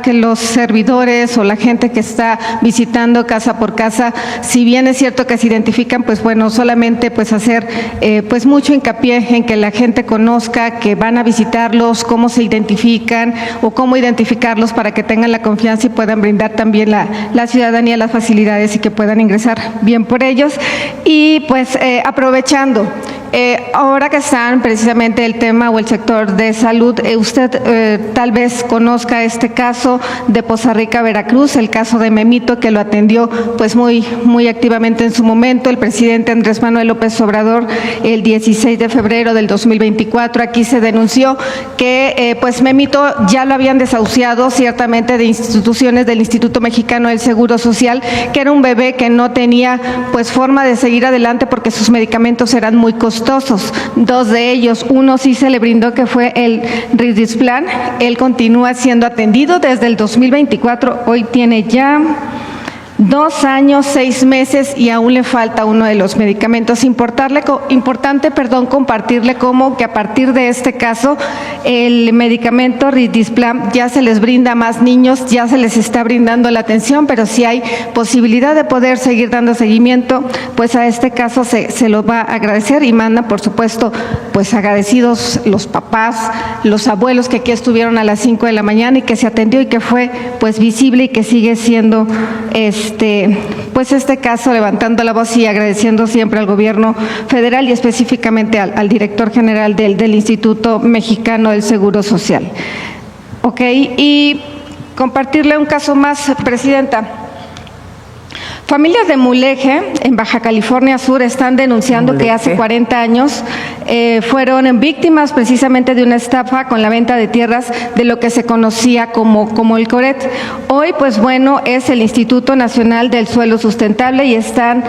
que los servidores o la gente que está visitando casa por casa, si bien es cierto que se identifican, pues bueno, solamente pues hacer pues mucho hincapié en que la gente conozca que van a visitarlos, cómo se identifican o cómo identificarlos para que tengan la confianza y puedan brindar también la ciudadanía las facilidades y que puedan ingresar bien por ellos. Y pues aprovechando, ahora que están precisamente el tema o el sector de salud, usted tal vez conozca este caso de Poza Rica, Veracruz, el caso de Memito, que lo atendió pues muy activamente en su momento el presidente Andrés Manuel López Obrador el 16 de febrero del 2024. Aquí se denunció que pues Memito ya lo habían desahuciado ciertamente de instituciones del Instituto Mexicano del Seguro Social, que era un bebé que no tenía pues forma de seguir adelante porque sus medicamentos eran muy costosos. Dos de ellos, uno sí se le brindó, que fue el Risdisplan. Él continúa siendo atendido desde el 2024, hoy tiene ya 2 años, 6 meses y aún le falta uno de los medicamentos. Importante, compartirle cómo que a partir de este caso el medicamento Risdisplan ya se les brinda a más niños, ya se les está brindando la atención, pero si hay posibilidad de poder seguir dando seguimiento, pues a este caso se lo va a agradecer, y manda, por supuesto, pues agradecidos los papás, los abuelos que aquí estuvieron a las 5 de la mañana y que se atendió y que fue pues visible y que sigue siendo pues este caso, levantando la voz y agradeciendo siempre al gobierno federal y específicamente al director general del Instituto Mexicano del Seguro Social. Ok, y compartirle un caso más, Presidenta. Familias de Mulegé, en Baja California Sur, están denunciando que hace 40 años fueron víctimas precisamente de una estafa con la venta de tierras de lo que se conocía como el CORET. Hoy, pues bueno, es el Instituto Nacional del Suelo Sustentable y están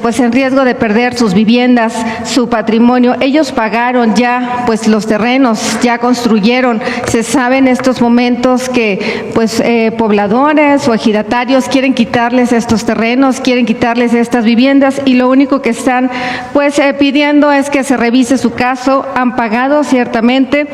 pues en riesgo de perder sus viviendas, su patrimonio. Ellos pagaron ya pues los terrenos, ya construyeron. Se sabe en estos momentos que pues pobladores o ejidatarios quieren quitarles estos terrenos, quieren quitarles estas viviendas, y lo único que están pues pidiendo es que se revise su caso. Han pagado ciertamente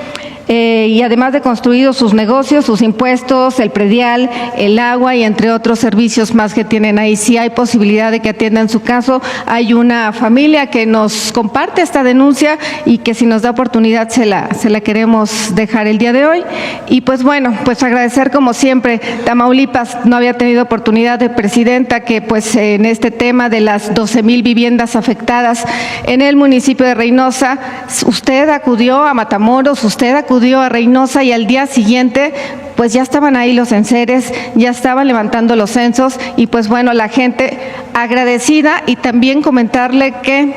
y además de construido sus negocios, sus impuestos, el predial, el agua y entre otros servicios más que tienen ahí. Si hay posibilidad de que atiendan su caso, hay una familia que nos comparte esta denuncia y que si nos da oportunidad se la queremos dejar el día de hoy. Y pues bueno, pues agradecer como siempre. Tamaulipas no había tenido oportunidad de, Presidenta, que pues en este tema de las 12,000 viviendas afectadas en el municipio de Reynosa, usted acudió a Matamoros, usted acudió a Reynosa, y al día siguiente pues ya estaban ahí los enseres, ya estaban levantando los censos, y pues bueno, la gente agradecida. Y también comentarle que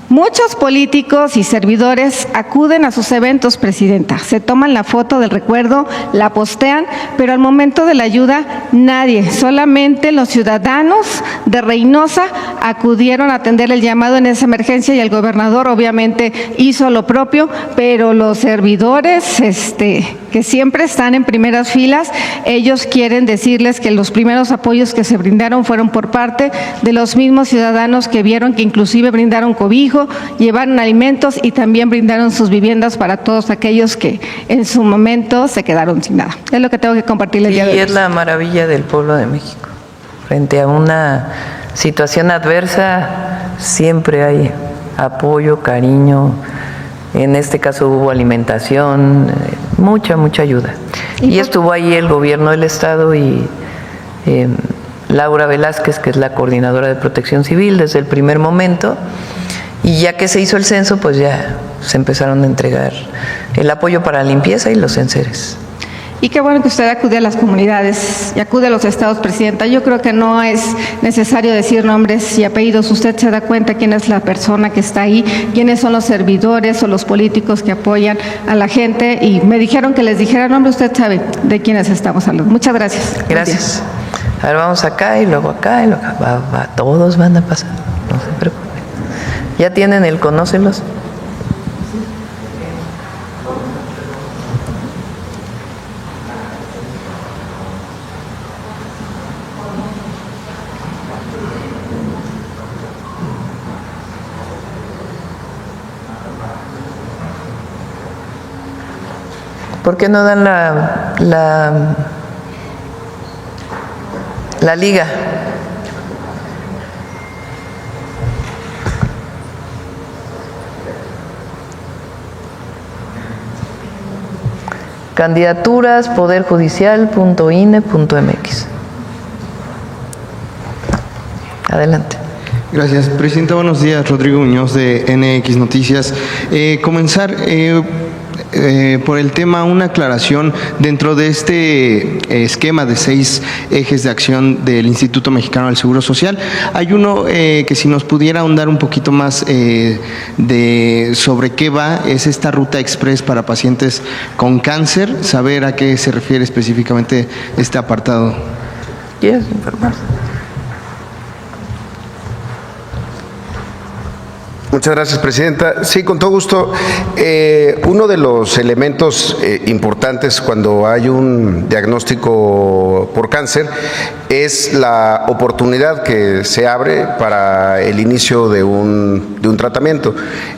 muchos políticos y servidores acuden a sus eventos, Presidenta, se toman la foto del recuerdo, la postean, pero al momento de la ayuda nadie, solamente los ciudadanos de Reynosa acudieron a atender el llamado en esa emergencia y el gobernador obviamente hizo lo propio, pero los servidores que siempre están en primeras filas, ellos quieren decirles que los primeros apoyos que se brindaron fueron por parte de los mismos ciudadanos que vieron que inclusive brindaron cobijo, llevaron alimentos y también brindaron sus viviendas para todos aquellos que en su momento se quedaron sin nada. Es lo que tengo que compartirles el día de hoy. Y es la maravilla del pueblo de México. Frente a una situación adversa, siempre hay apoyo, cariño. En este caso hubo alimentación, mucha ayuda. Y estuvo ahí el gobierno del Estado y Laura Velázquez, que es la coordinadora de Protección Civil desde el primer momento. Y ya que se hizo el censo, pues ya se empezaron a entregar el apoyo para la limpieza y los enseres. Y qué bueno que usted acude a las comunidades y acude a los estados, Presidenta. Yo creo que no es necesario decir nombres y apellidos. Usted se da cuenta quién es la persona que está ahí, quiénes son los servidores o los políticos que apoyan a la gente. Y me dijeron que les dijera nombre, usted sabe de quiénes estamos hablando. Muchas gracias. Gracias. Ahora vamos acá y luego acá y luego acá. Todos van a pasar, no se preocupen. ¿Ya tienen el conócelos? ¿Por qué no dan la liga? Candidaturas, poderjudicial.ine.mx. Adelante. Gracias, Presidenta. Buenos días, Rodrigo Muñoz de NX Noticias. Comenzar por el tema, una aclaración dentro de este esquema de 6 ejes de acción del Instituto Mexicano del Seguro Social. Hay uno que si nos pudiera ahondar un poquito más sobre qué va, es esta ruta express para pacientes con cáncer, saber a qué se refiere específicamente este apartado. ¿Quieres informarse? Muchas gracias, Presidenta. Sí, con todo gusto. Uno de los elementos importantes cuando hay un diagnóstico por cáncer es la oportunidad que se abre para el inicio de un tratamiento.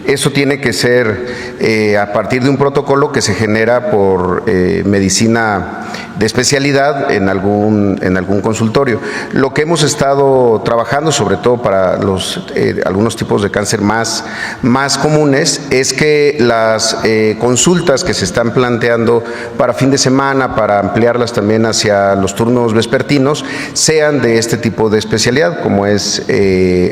Eso tiene que ser a partir de un protocolo que se genera por medicina de especialidad en algún consultorio. Lo que hemos estado trabajando, sobre todo para algunos tipos de cáncer más comunes, es que las consultas que se están planteando para fin de semana, para ampliarlas también hacia los turnos vespertinos, sean de este tipo de especialidad, como es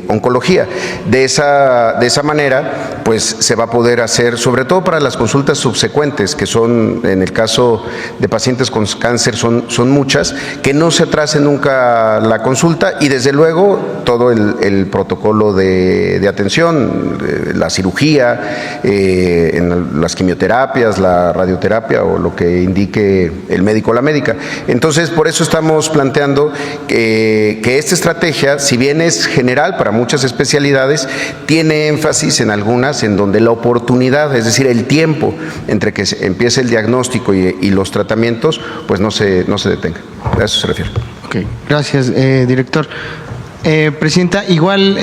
oncología. De esa manera, pues se va a poder hacer, sobre todo para las consultas subsecuentes, que son, en el caso de pacientes con cáncer, son muchas, que no se atrase nunca la consulta, y desde luego todo el protocolo de atención, la cirugía, en las quimioterapias, la radioterapia o lo que indique el médico o la médica. Entonces, por eso estamos planteando que esta estrategia, si bien es general para muchas especialidades, tiene énfasis en algunas en donde la oportunidad, es decir, el tiempo entre que empiece el diagnóstico y los tratamientos, pues no se detenga. A eso se refiere. Ok, gracias, director. Presidenta, igual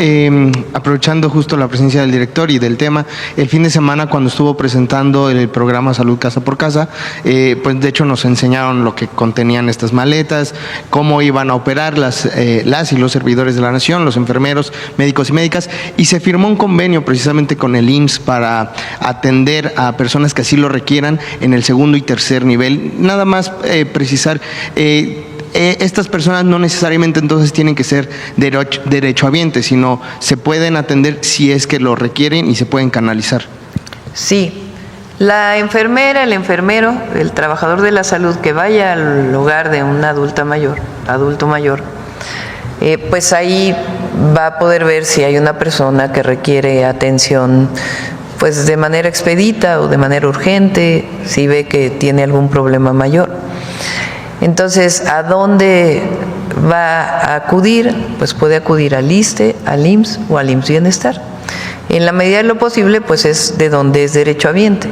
aprovechando justo la presencia del director y del tema, el fin de semana cuando estuvo presentando el programa Salud Casa por Casa, pues de hecho nos enseñaron lo que contenían estas maletas, cómo iban a operar las y los servidores de la nación, los enfermeros, médicos y médicas, y se firmó un convenio precisamente con el IMSS para atender a personas que así lo requieran en el segundo y tercer nivel. Nada más precisar, estas personas no necesariamente entonces tienen que ser derechohabientes, sino se pueden atender si es que lo requieren y se pueden canalizar. Sí, la enfermera, el enfermero, el trabajador de la salud que vaya al hogar de un adulto mayor, pues ahí va a poder ver si hay una persona que requiere atención pues de manera expedita o de manera urgente, si ve que tiene algún problema mayor. Entonces, ¿a dónde va a acudir? Pues puede acudir al ISSSTE, al IMSS o al IMSS Bienestar. En la medida de lo posible, pues es de donde es derechohabiente,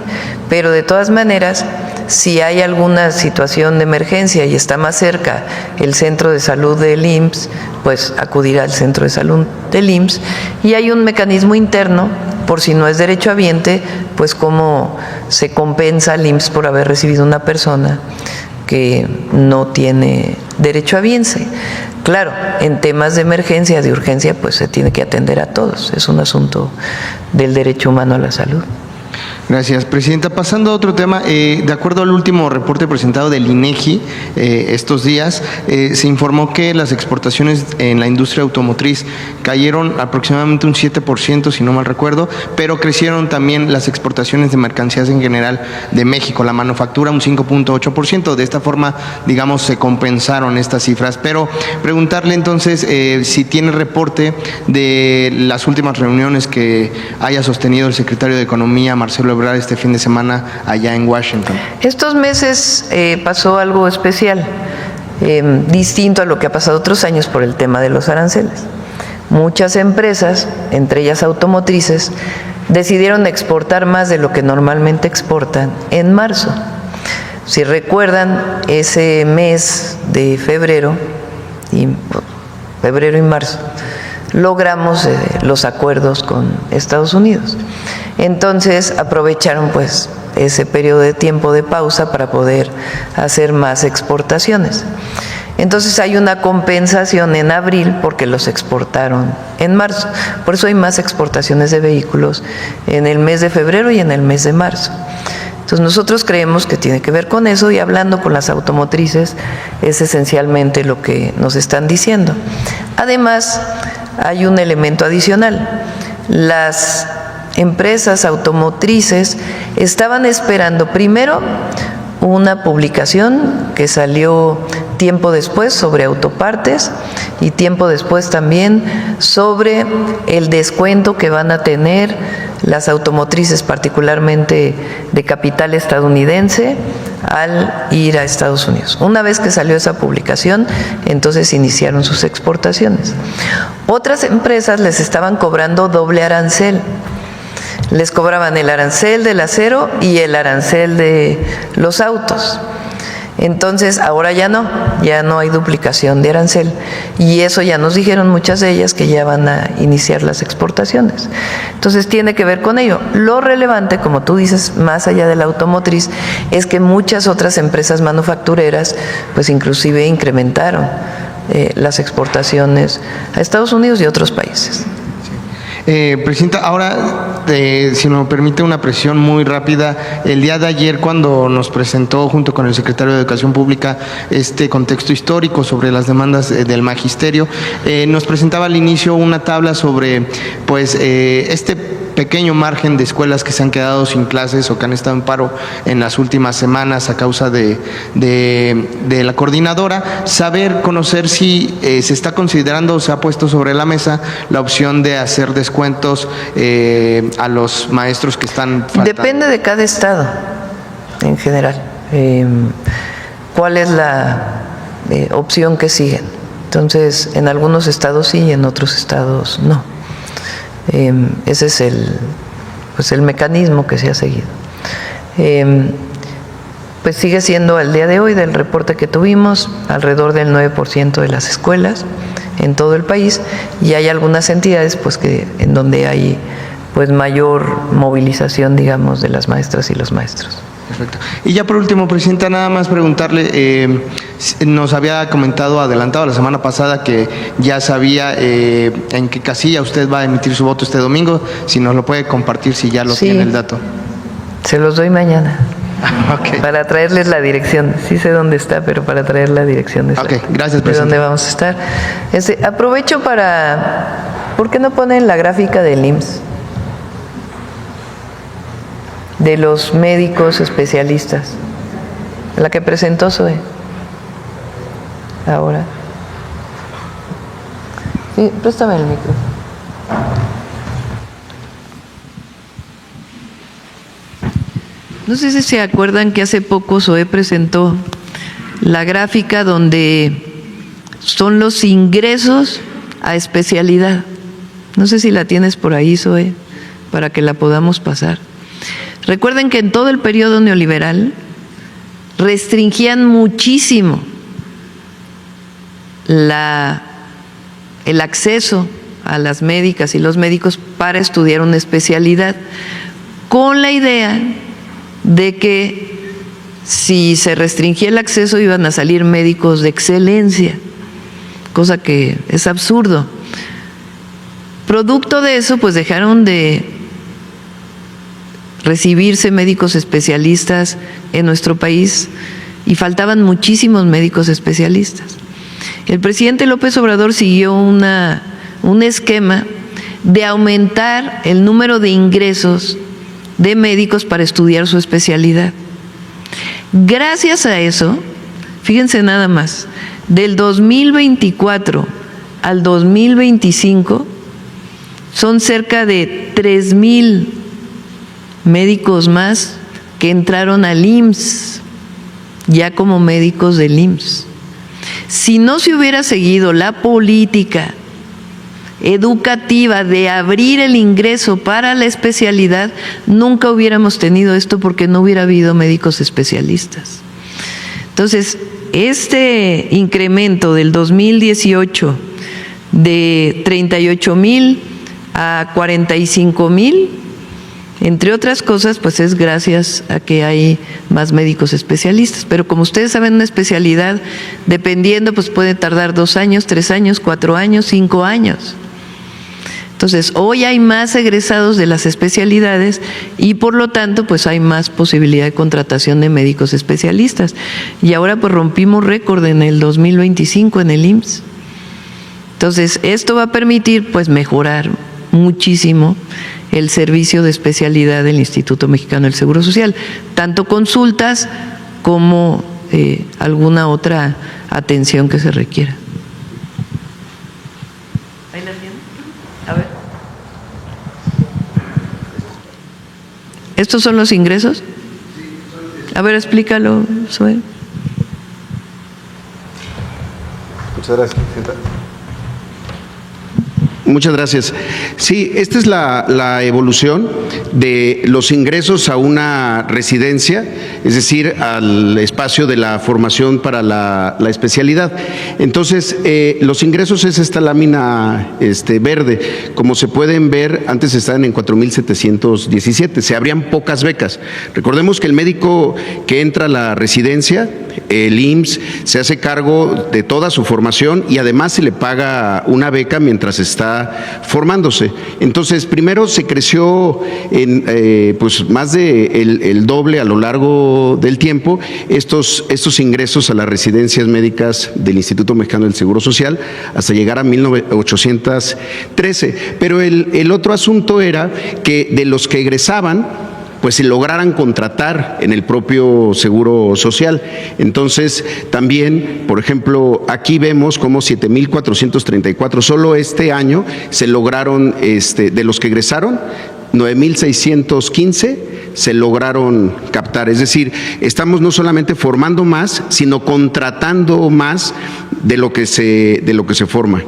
pero de todas maneras, si hay alguna situación de emergencia y está más cerca el centro de salud del IMSS, pues acudirá al centro de salud del IMSS, y hay un mecanismo interno, por si no es derechohabiente, pues cómo se compensa al IMSS por haber recibido una persona que no tiene derechohabiente. Claro, en temas de emergencia, de urgencia, pues se tiene que atender a todos. Es un asunto del derecho humano a la salud. Gracias, Presidenta. Pasando a otro tema, de acuerdo al último reporte presentado del INEGI estos días, se informó que las exportaciones en la industria automotriz cayeron aproximadamente un 7%, si no mal recuerdo, pero crecieron también las exportaciones de mercancías en general de México, la manufactura un 5.8%. De esta forma, digamos, se compensaron estas cifras. Pero preguntarle entonces si tiene reporte de las últimas reuniones que haya sostenido el secretario de Economía, Marcelo Ebrard, este fin de semana allá en Washington. Estos meses pasó algo especial, distinto a lo que ha pasado otros años por el tema de los aranceles. Muchas empresas, entre ellas automotrices, decidieron exportar más de lo que normalmente exportan en marzo. Si recuerdan, ese mes de febrero y marzo, logramos los acuerdos con Estados Unidos. Entonces aprovecharon pues ese periodo de tiempo de pausa para poder hacer más exportaciones. Entonces hay una compensación en abril porque los exportaron en marzo. Por eso hay más exportaciones de vehículos en el mes de febrero y en el mes de marzo. Entonces nosotros creemos que tiene que ver con eso, y hablando con las automotrices es esencialmente lo que nos están diciendo. Además, hay un elemento adicional. Las empresas automotrices estaban esperando primero una publicación que salió tiempo después sobre autopartes y tiempo después también sobre el descuento que van a tener las automotrices, particularmente de capital estadounidense, al ir a Estados Unidos. Una vez que salió esa publicación, entonces iniciaron sus exportaciones. Otras empresas les estaban cobrando doble arancel. Les cobraban el arancel del acero y el arancel de los autos. Entonces, ahora ya no hay duplicación de arancel, y eso ya nos dijeron muchas de ellas que ya van a iniciar las exportaciones. Entonces, tiene que ver con ello. Lo relevante, como tú dices, más allá de la automotriz, es que muchas otras empresas manufactureras, pues inclusive incrementaron las exportaciones a Estados Unidos y otros países. Presidenta, ahora, si me permite una presión muy rápida, el día de ayer cuando nos presentó junto con el secretario de Educación Pública este contexto histórico sobre las demandas del magisterio, nos presentaba al inicio una tabla sobre pues este pequeño margen de escuelas que se han quedado sin clases o que han estado en paro en las últimas semanas a causa de la coordinadora. Conocer si se está considerando o se ha puesto sobre la mesa la opción de hacer descuentos a los maestros que están faltando. Depende de cada estado en general. ¿Cuál es la opción que siguen? Entonces, en algunos estados sí y en otros estados no. Ese es el mecanismo que se ha seguido. Pues sigue siendo al día de hoy, del reporte que tuvimos, alrededor del 9% de las escuelas en todo el país, y hay algunas entidades pues en donde hay pues mayor movilización, digamos, de las maestras y los maestros. Perfecto. Y ya por último, Presidenta, nada más preguntarle, nos había adelantado la semana pasada que ya sabía en qué casilla usted va a emitir su voto este domingo, si nos lo puede compartir, si ya lo tiene el dato. Se los doy mañana. Okay. Para traerles la dirección. Sí sé dónde está, pero para traer la dirección gracias, de Presidenta. dónde vamos a estar. Aprovecho ¿por qué no ponen la gráfica del IMSS? De los médicos especialistas, la que presentó Zoe ahora. Sí, préstame el micro. No sé si se acuerdan que hace poco Zoe presentó la gráfica donde son los ingresos a especialidad. No sé si la tienes por ahí, Zoe, para que la podamos pasar. Recuerden que en todo el periodo neoliberal restringían muchísimo el acceso a las médicas y los médicos para estudiar una especialidad, con la idea de que si se restringía el acceso iban a salir médicos de excelencia, cosa que es absurdo. Producto de eso, pues dejaron de recibirse médicos especialistas en nuestro país y faltaban muchísimos médicos especialistas. El presidente López Obrador siguió un esquema de aumentar el número de ingresos de médicos para estudiar su especialidad. Gracias a eso, fíjense nada más, del 2024 al 2025 son cerca de 3,000 médicos más que entraron al IMSS, ya como médicos del IMSS. Si no se hubiera seguido la política educativa de abrir el ingreso para la especialidad, nunca hubiéramos tenido esto porque no hubiera habido médicos especialistas. Entonces, este incremento del 2018 de 38,000 a 45,000, entre otras cosas, pues es gracias a que hay más médicos especialistas. Pero como ustedes saben, una especialidad, dependiendo, pues puede tardar 2 años, 3 años, 4 años, 5 años. Entonces, hoy hay más egresados de las especialidades y por lo tanto, pues hay más posibilidad de contratación de médicos especialistas. Y ahora pues rompimos récord en el 2025 en el IMSS. Entonces, esto va a permitir pues mejorar muchísimo el servicio de especialidad del Instituto Mexicano del Seguro Social, tanto consultas como alguna otra atención que se requiera. ¿Ahí la tienen? A ver. ¿Estos son los ingresos? A ver, explícalo, Zoe. Muchas gracias, presidenta. Muchas gracias. Sí, esta es la evolución de los ingresos a una residencia, es decir, al espacio de la formación para la especialidad. Entonces, los ingresos es esta lámina verde. Como se pueden ver, antes estaban en 4,717, se abrían pocas becas. Recordemos que el médico que entra a la residencia, el IMSS, se hace cargo de toda su formación y además se le paga una beca mientras está formándose. Entonces, primero se creció en pues más de el doble a lo largo del tiempo estos ingresos a las residencias médicas del Instituto Mexicano del Seguro Social hasta llegar a 1813. Pero el otro asunto era que de los que egresaban, pues se lograran contratar en el propio Seguro Social. Entonces, también, por ejemplo, aquí vemos como 7,434, solo este año se lograron, de los que egresaron, 9,615 se lograron captar. Es decir, estamos no solamente formando más, sino contratando más de lo que se forma.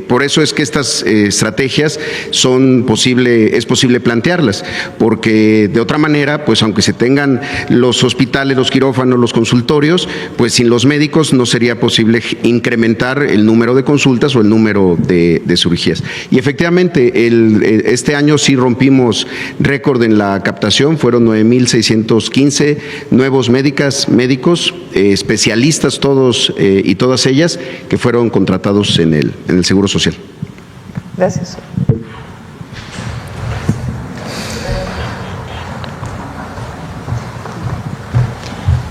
Por eso es que estas estrategias es posible plantearlas, porque de otra manera, pues aunque se tengan los hospitales, los quirófanos, los consultorios, pues sin los médicos no sería posible incrementar el número de consultas o el número de cirugías. Y efectivamente, este año sí rompimos récord en la captación, fueron 9,615 nuevos médicos, especialistas todos y todas ellas que fueron contratados en el Seguro Social. Gracias.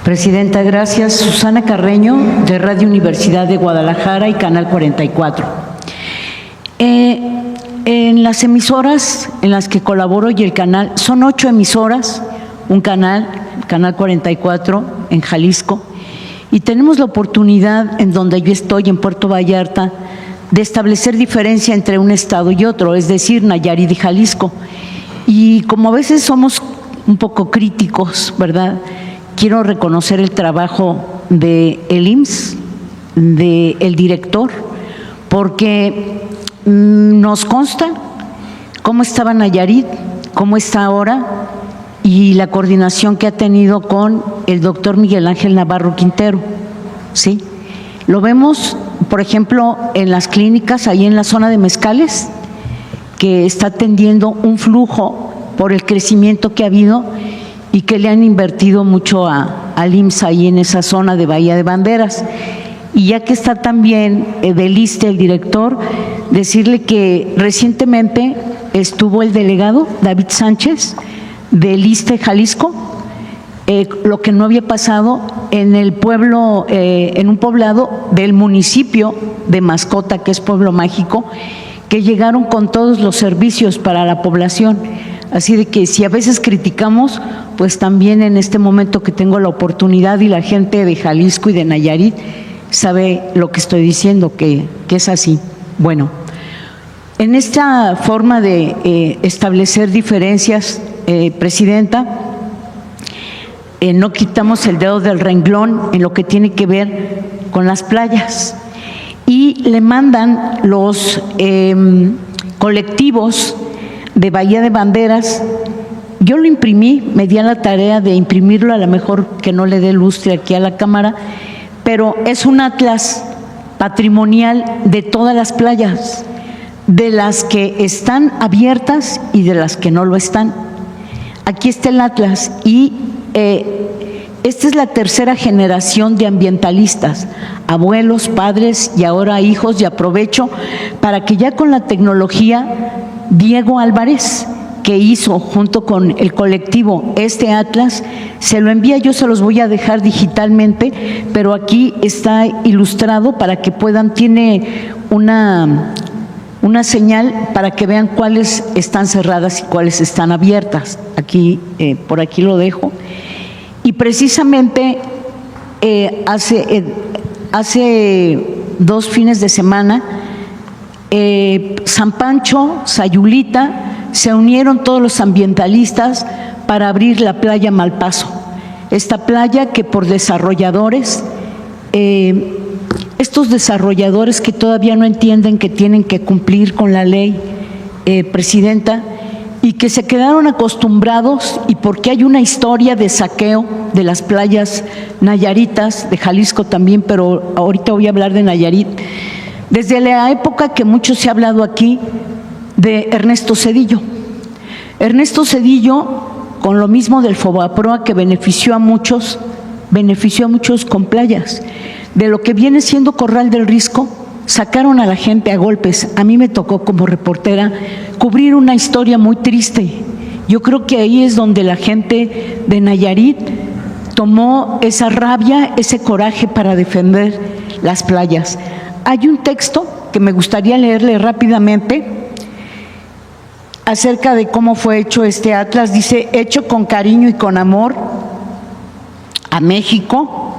Presidenta, gracias. Susana Carreño, de Radio Universidad de Guadalajara y Canal 44. En las emisoras en las que colaboro y el canal, son 8 emisoras, un canal 44 en Jalisco, y tenemos la oportunidad en donde yo estoy, en Puerto Vallarta, de establecer diferencia entre un estado y otro, es decir, Nayarit y Jalisco. Y como a veces somos un poco críticos, ¿verdad?, quiero reconocer el trabajo del IMSS, del director, porque nos consta cómo estaba Nayarit, cómo está ahora y la coordinación que ha tenido con el doctor Miguel Ángel Navarro Quintero, ¿sí? Lo vemos, por ejemplo, en las clínicas, ahí en la zona de Mezcales, que está atendiendo un flujo por el crecimiento que ha habido y que le han invertido mucho al IMSS ahí en esa zona de Bahía de Banderas. Y ya que está también del ISSSTE el director, decirle que recientemente estuvo el delegado David Sánchez del ISSSTE Jalisco, lo que no había pasado en el pueblo, en un poblado del municipio de Mascota, que es Pueblo Mágico, que llegaron con todos los servicios para la población. Así de que si a veces criticamos, pues también en este momento que tengo la oportunidad y la gente de Jalisco y de Nayarit sabe lo que estoy diciendo, que es así. Bueno, en esta forma de establecer diferencias, Presidenta, no quitamos el dedo del renglón en lo que tiene que ver con las playas. Y le mandan los colectivos de Bahía de Banderas. Yo lo imprimí, me di a la tarea de imprimirlo, a lo mejor que no le dé lustre aquí a la cámara, pero es un atlas patrimonial de todas las playas, de las que están abiertas y de las que no lo están. Aquí está el atlas y esta es la tercera generación de ambientalistas, abuelos, padres y ahora hijos, y aprovecho para que ya con la tecnología, Diego Álvarez, que hizo junto con el colectivo este atlas, se lo envía, yo se los voy a dejar digitalmente, pero aquí está ilustrado para que puedan, tiene una señal para que vean cuáles están cerradas y cuáles están abiertas. Aquí, por aquí lo dejo. Y precisamente hace 2 fines de semana, San Pancho, Sayulita, se unieron todos los ambientalistas para abrir la playa Malpaso. Esta playa que por desarrolladores, estos desarrolladores que todavía no entienden que tienen que cumplir con la ley, Presidenta, y que se quedaron acostumbrados, y porque hay una historia de saqueo de las playas nayaritas, de Jalisco también, pero ahorita voy a hablar de Nayarit, desde la época que mucho se ha hablado aquí de Ernesto Zedillo. Ernesto Zedillo, con lo mismo del Fobaproa que benefició a muchos con playas. De lo que viene siendo Corral del Risco, sacaron a la gente a golpes. A mí me tocó como reportera cubrir una historia muy triste. Yo creo que ahí es donde la gente de Nayarit tomó esa rabia, ese coraje para defender las playas. Hay un texto que me gustaría leerle rápidamente acerca de cómo fue hecho este atlas. Dice: hecho con cariño y con amor a México,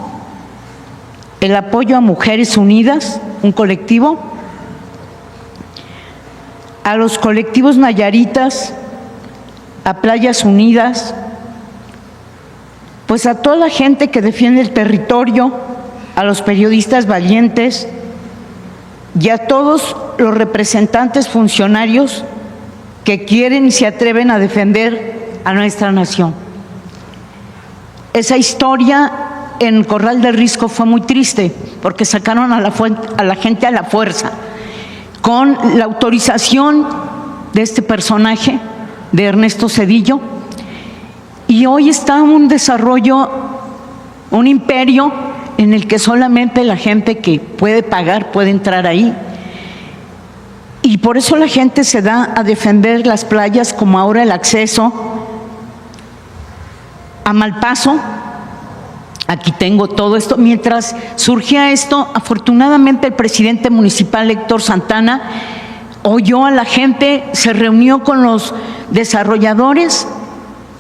el apoyo a Mujeres Unidas, un colectivo, a los colectivos nayaritas, a Playas Unidas, pues a toda la gente que defiende el territorio, a los periodistas valientes y a todos los representantes funcionarios que quieren y se atreven a defender a nuestra nación. Esa historia en Corral del Risco fue muy triste porque sacaron a la gente a la fuerza con la autorización de este personaje, de Ernesto Zedillo, y hoy está un desarrollo, un imperio en el que solamente la gente que puede pagar puede entrar ahí. Y por eso la gente se da a defender las playas, como ahora el acceso a Malpaso. Aquí tengo todo esto. Mientras surgía esto, afortunadamente el presidente municipal Héctor Santana oyó a la gente, se reunió con los desarrolladores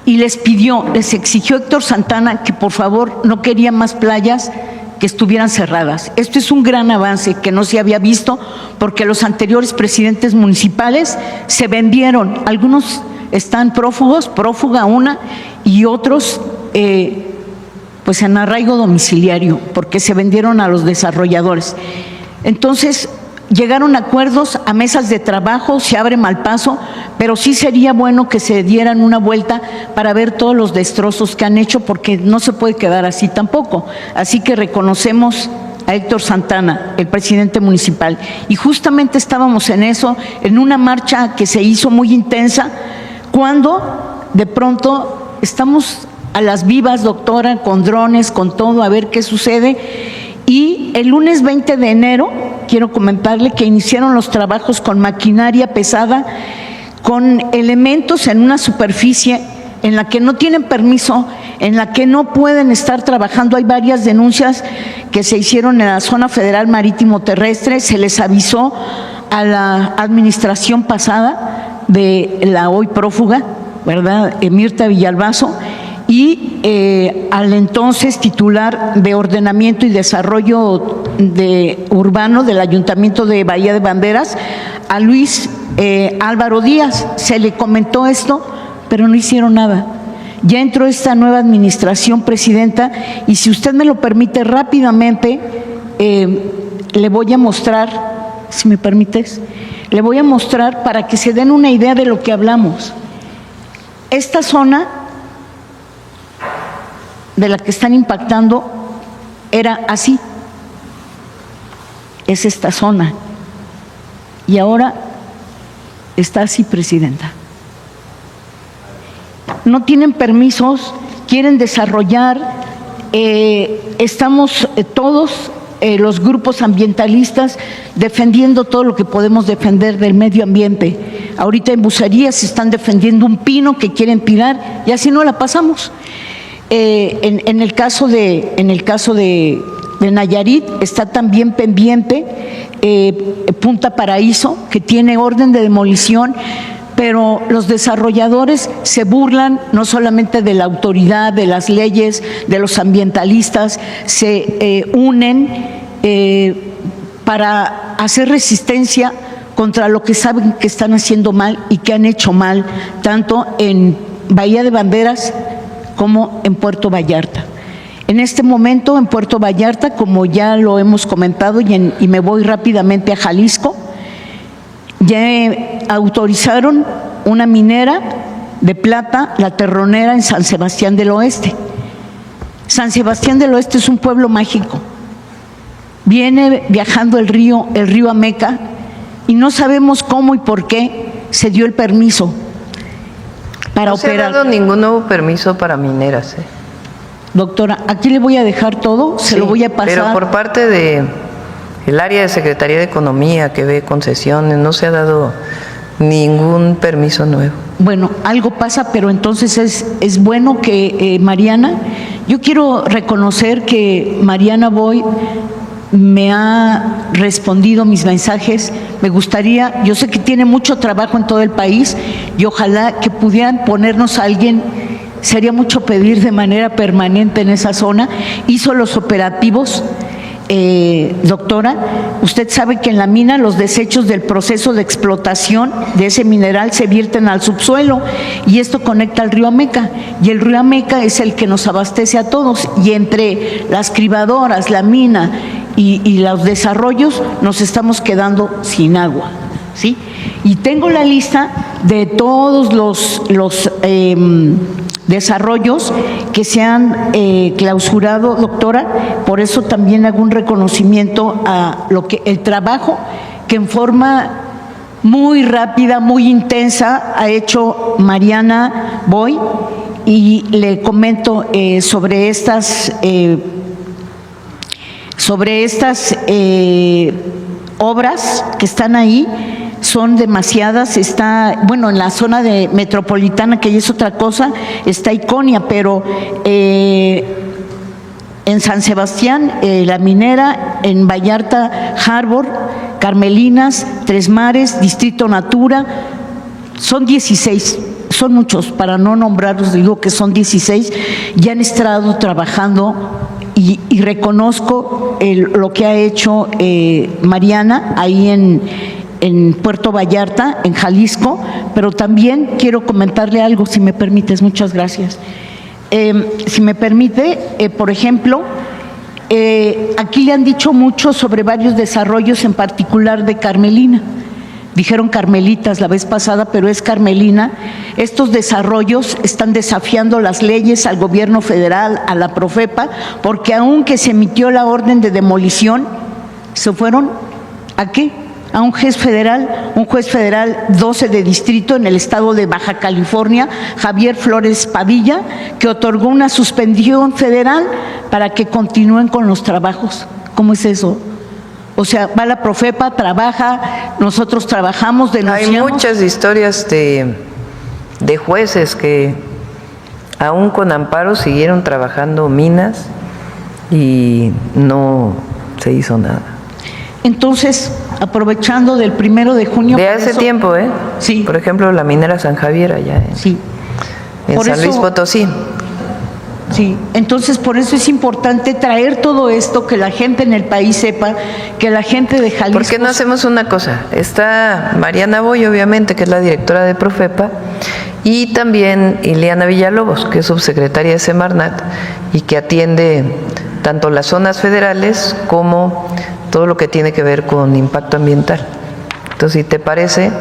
y les exigió Héctor Santana que por favor no quería más playas que estuvieran cerradas. Esto es un gran avance que no se había visto porque los anteriores presidentes municipales se vendieron. Algunos están prófuga una, y otros pues en arraigo domiciliario, porque se vendieron a los desarrolladores. Entonces, llegaron a acuerdos, a mesas de trabajo, se abre Malpaso, pero sí sería bueno que se dieran una vuelta para ver todos los destrozos que han hecho, porque no se puede quedar así tampoco. Así que reconocemos a Héctor Santana, el presidente municipal. Y justamente estábamos en eso, en una marcha que se hizo muy intensa, cuando de pronto estamos a las vivas, doctora, con drones, con todo, a ver qué sucede. Y el lunes 20 de enero, quiero comentarle que iniciaron los trabajos con maquinaria pesada, con elementos en una superficie en la que no tienen permiso, en la que no pueden estar trabajando. Hay varias denuncias que se hicieron en la zona federal marítimo terrestre. Se les avisó a la administración pasada de la hoy prófuga, ¿verdad?, Mirta Villalbazo, y al entonces titular de Ordenamiento y Desarrollo Urbano del Ayuntamiento de Bahía de Banderas, a Luis Álvaro Díaz. Se le comentó esto, pero no hicieron nada. Ya entró esta nueva administración, presidenta, y si usted me lo permite rápidamente, le voy a mostrar, si me permites, le voy a mostrar para que se den una idea de lo que hablamos. Esta zona de la que están impactando era así, es esta zona, y ahora está así, presidenta. No tienen permisos, quieren desarrollar, estamos todos los grupos ambientalistas defendiendo todo lo que podemos defender del medio ambiente. Ahorita en Bucerías están defendiendo un pino que quieren tirar y así no la pasamos. En el caso de Nayarit está también pendiente Punta Paraíso, que tiene orden de demolición, pero los desarrolladores se burlan no solamente de la autoridad, de las leyes, de los ambientalistas, se unen para hacer resistencia contra lo que saben que están haciendo mal y que han hecho mal, tanto en Bahía de Banderas como en Puerto Vallarta. En este momento en Puerto Vallarta, como ya lo hemos comentado, y me voy rápidamente a Jalisco, ya autorizaron una minera de plata, La Terronera, en San Sebastián del Oeste. San Sebastián del Oeste es un pueblo mágico. Viene viajando el río Ameca, y no sabemos cómo y por qué se dio el permiso para operar. No se ha dado ningún nuevo permiso para mineras. Doctora, aquí le voy a dejar todo, se lo voy a pasar. Pero por parte de el área de Secretaría de Economía que ve concesiones, no se ha dado ningún permiso nuevo. Bueno, algo pasa, pero entonces es bueno que Mariana, yo quiero reconocer que Mariana Boy me ha respondido mis mensajes. Me gustaría, yo sé que tiene mucho trabajo en todo el país y ojalá que pudieran ponernos a alguien, sería mucho pedir, de manera permanente en esa zona. Hizo los operativos. Doctora, usted sabe que en la mina los desechos del proceso de explotación de ese mineral se vierten al subsuelo y esto conecta al río Ameca, y el río Ameca es el que nos abastece a todos, y entre las cribadoras, la mina y los desarrollos nos estamos quedando sin agua, ¿sí? Y tengo la lista de todos los desarrollos que se han clausurado, doctora. Por eso también hago un reconocimiento a el trabajo que en forma muy rápida, muy intensa ha hecho Mariana Boy, y le comento sobre estas obras que están ahí. Son demasiadas. Está, bueno, en la zona de metropolitana, que ya es otra cosa, está Iconia, pero en San Sebastián, la minera, en Vallarta, Harbor, Carmelinas, Tres Mares, Distrito Natura, son 16, son muchos, para no nombrarlos digo que son 16, ya han estado trabajando, y reconozco lo que ha hecho Mariana ahí en Puerto Vallarta, en Jalisco, pero también quiero comentarle algo, si me permites. Muchas gracias. si me permite, por ejemplo, aquí le han dicho mucho sobre varios desarrollos, en particular de Carmelina. Dijeron Carmelitas la vez pasada, pero es Carmelina. Estos desarrollos están desafiando las leyes, al gobierno federal, a la Profepa, porque aunque se emitió la orden de demolición, se fueron ¿a qué? A un juez federal 12 de distrito en el estado de Baja California, Javier Flores Padilla, que otorgó una suspensión federal para que continúen con los trabajos. ¿Cómo es eso? O sea, va la Profepa, trabaja, nosotros trabajamos, denunciamos. Hay muchas historias de jueces que aún con amparo siguieron trabajando minas y no se hizo nada. Entonces, aprovechando del 1 de junio... De hace tiempo, Sí. Por ejemplo, la minera San Javier allá en San Luis Potosí. Sí, entonces por eso es importante traer todo esto, que la gente en el país sepa, que la gente de Jalisco... ¿Por qué no hacemos una cosa? Está Mariana Boy, obviamente, que es la directora de Profepa, y también Ileana Villalobos, que es subsecretaria de Semarnat y que atiende tanto las zonas federales como todo lo que tiene que ver con impacto ambiental. Entonces, si te parece,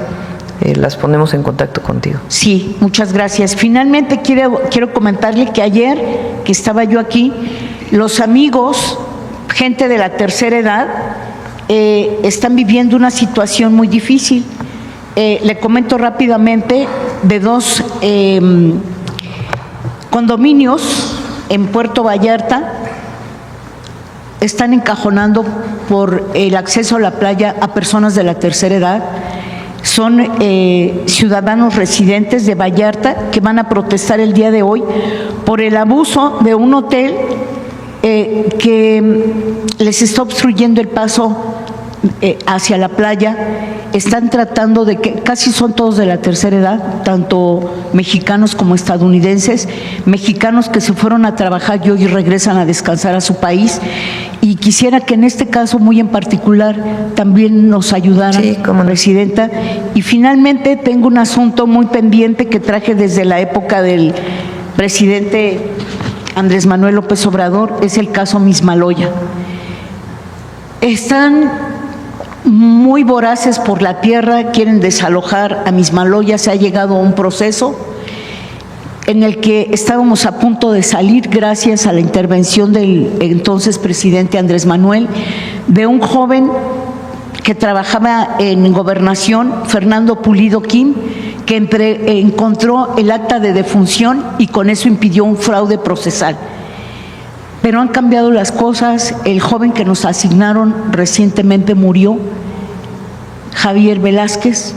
las ponemos en contacto contigo. Sí, muchas gracias. Finalmente quiero comentarle que ayer que estaba yo aquí, los amigos, gente de la tercera edad, están viviendo una situación muy difícil. Le comento rápidamente de 2 condominios en Puerto Vallarta. Están encajonando por el acceso a la playa a personas de la tercera edad. Son ciudadanos residentes de Vallarta que van a protestar el día de hoy por el abuso de un hotel que les está obstruyendo el paso hacia la playa. Están tratando de que, casi son todos de la tercera edad, tanto mexicanos como estadounidenses, mexicanos que se fueron a trabajar y hoy regresan a descansar a su país. Y quisiera que en este caso muy en particular también nos ayudaran, Presidenta. Y finalmente tengo un asunto muy pendiente que traje desde la época del presidente Andrés Manuel López Obrador, es el caso Mismaloya. Están muy voraces por la tierra, quieren desalojar a Mismaloya. Se ha llegado a un proceso en el que estábamos a punto de salir gracias a la intervención del entonces presidente Andrés Manuel, de un joven que trabajaba en Gobernación, Fernando Pulido Kim, que encontró el acta de defunción y con eso impidió un fraude procesal. Pero han cambiado las cosas. El joven que nos asignaron recientemente murió, Javier Velázquez,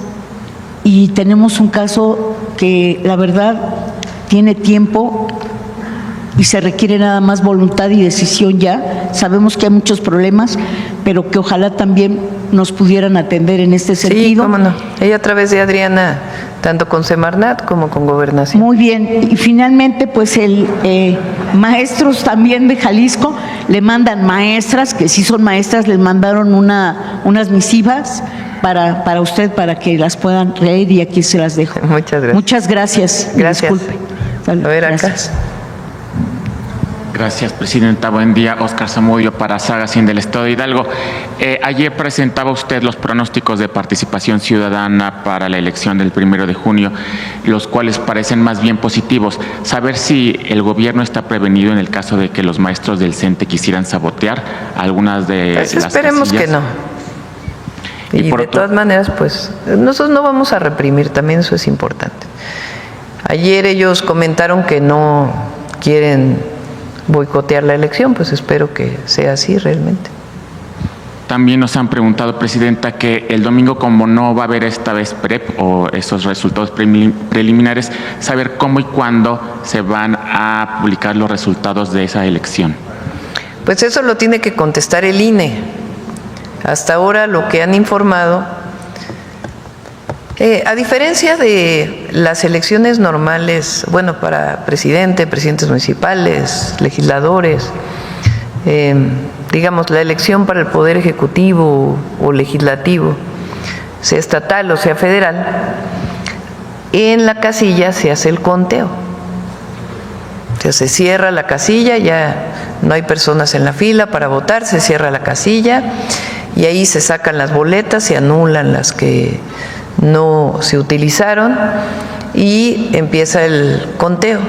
y tenemos un caso que la verdad tiene tiempo y se requiere nada más voluntad y decisión ya. Sabemos que hay muchos problemas, pero que ojalá también nos pudieran atender en este sentido. Sí, cómo no. Ella a través de Adriana, tanto con Semarnat como con Gobernación. Muy bien. Y finalmente, pues maestros también de Jalisco le mandan, maestras, que sí son maestras, les mandaron unas misivas para usted, para que las puedan leer, y aquí se las dejo. Muchas gracias. Muchas gracias. Gracias. Disculpe. A ver, acá. Gracias, Presidenta. Buen día. Óscar Zamudio para Saga 100 del Estado de Hidalgo. Ayer presentaba usted los pronósticos de participación ciudadana para la elección del 1 de junio, los cuales parecen más bien positivos. Saber si el gobierno está prevenido en el caso de que los maestros del CENTE quisieran sabotear algunas de pues las esperemos casillas. Que no. Y de todas maneras, pues nosotros no vamos a reprimir, también eso es importante. Ayer ellos comentaron que no quieren boicotear la elección, pues espero que sea así realmente. También nos han preguntado, Presidenta, que el domingo, como no va a haber esta vez PREP o esos resultados preliminares, saber cómo y cuándo se van a publicar los resultados de esa elección. Pues eso lo tiene que contestar el INE. Hasta ahora lo que han informado, a diferencia de las elecciones normales, bueno, para presidentes municipales, legisladores, digamos, la elección para el Poder Ejecutivo o Legislativo, sea estatal o sea federal, en la casilla se hace el conteo. que se cierra la casilla, ya no hay personas en la fila para votar, se cierra la casilla y ahí se sacan las boletas, se anulan las que no se utilizaron y empieza el conteo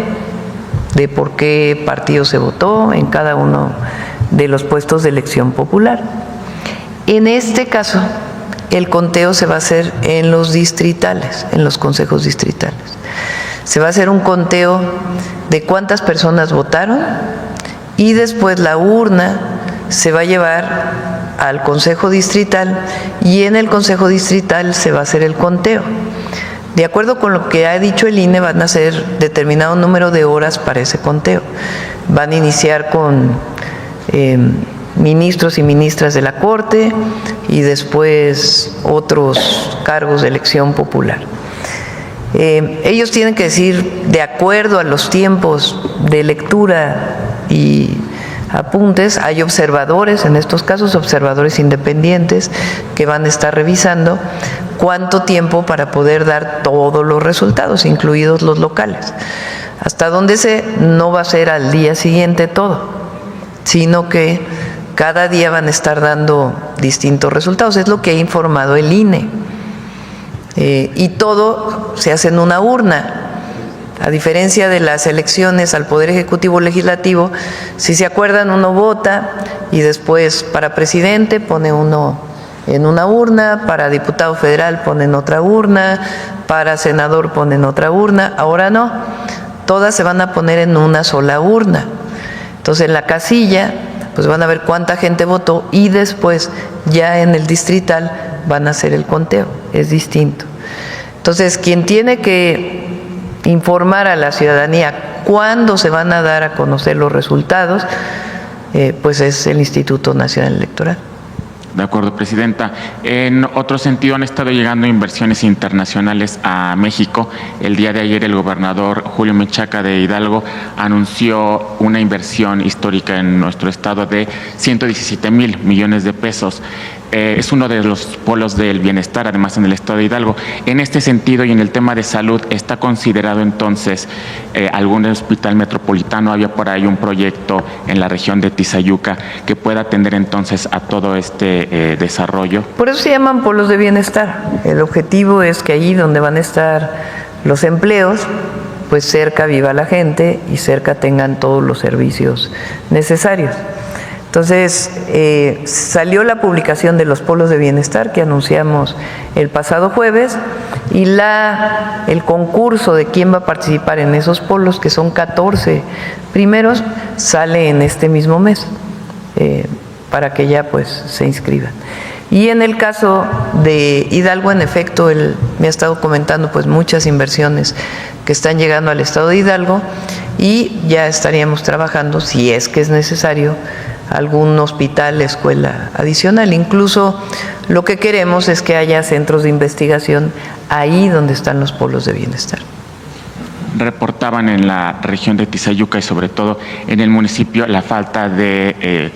de por qué partido se votó en cada uno de los puestos de elección popular. En este caso, el conteo se va a hacer en los distritales, en los consejos distritales. Se va a hacer un conteo de cuántas personas votaron y después la urna se va a llevar al consejo distrital y en el consejo distrital se va a hacer el conteo. De acuerdo con lo que ha dicho el INE, van a ser determinado número de horas para ese conteo. Van a iniciar con ministros y ministras de la Corte y después otros cargos de elección popular. Ellos tienen que decir, de acuerdo a los tiempos de lectura y apuntes, hay observadores, en estos casos observadores independientes, que van a estar revisando cuánto tiempo para poder dar todos los resultados, incluidos los locales. Hasta donde no va a ser al día siguiente todo, sino que cada día van a estar dando distintos resultados. Es lo que ha informado el INE. Y todo se hace en una urna. A diferencia de las elecciones al Poder Ejecutivo Legislativo, si se acuerdan, uno vota y después para presidente pone uno en una urna, para diputado federal pone en otra urna, para senador pone en otra urna. Ahora no, todas se van a poner en una sola urna. Entonces en la casilla pues van a ver cuánta gente votó y después ya en el distrital van a hacer el conteo, es distinto. Entonces quien tiene que informar a la ciudadanía cuándo se van a dar a conocer los resultados, pues es el Instituto Nacional Electoral. De acuerdo, Presidenta. En otro sentido, han estado llegando inversiones internacionales a México. El día de ayer el gobernador Julio Menchaca de Hidalgo anunció una inversión histórica en nuestro estado de 117,000 millones de pesos. Es uno de los polos del bienestar, además, en el estado de Hidalgo. En este sentido y en el tema de salud, ¿está considerado entonces algún hospital metropolitano? Había por ahí un proyecto en la región de Tizayuca que pueda atender entonces a todo este desarrollo. Por eso se llaman polos de bienestar. El objetivo es que allí donde van a estar los empleos, pues cerca viva la gente y cerca tengan todos los servicios necesarios. Entonces, salió la publicación de los polos de bienestar que anunciamos el pasado jueves y el concurso de quién va a participar en esos polos, que son 14 primeros, sale en este mismo mes para que ya pues se inscriban. Y en el caso de Hidalgo, en efecto, él me ha estado comentando pues muchas inversiones que están llegando al estado de Hidalgo y ya estaríamos trabajando, si es que es necesario, algún hospital, escuela adicional. Incluso lo que queremos es que haya centros de investigación ahí donde están los polos de bienestar. Reportaban en la región de Tizayuca y sobre todo en el municipio la falta de,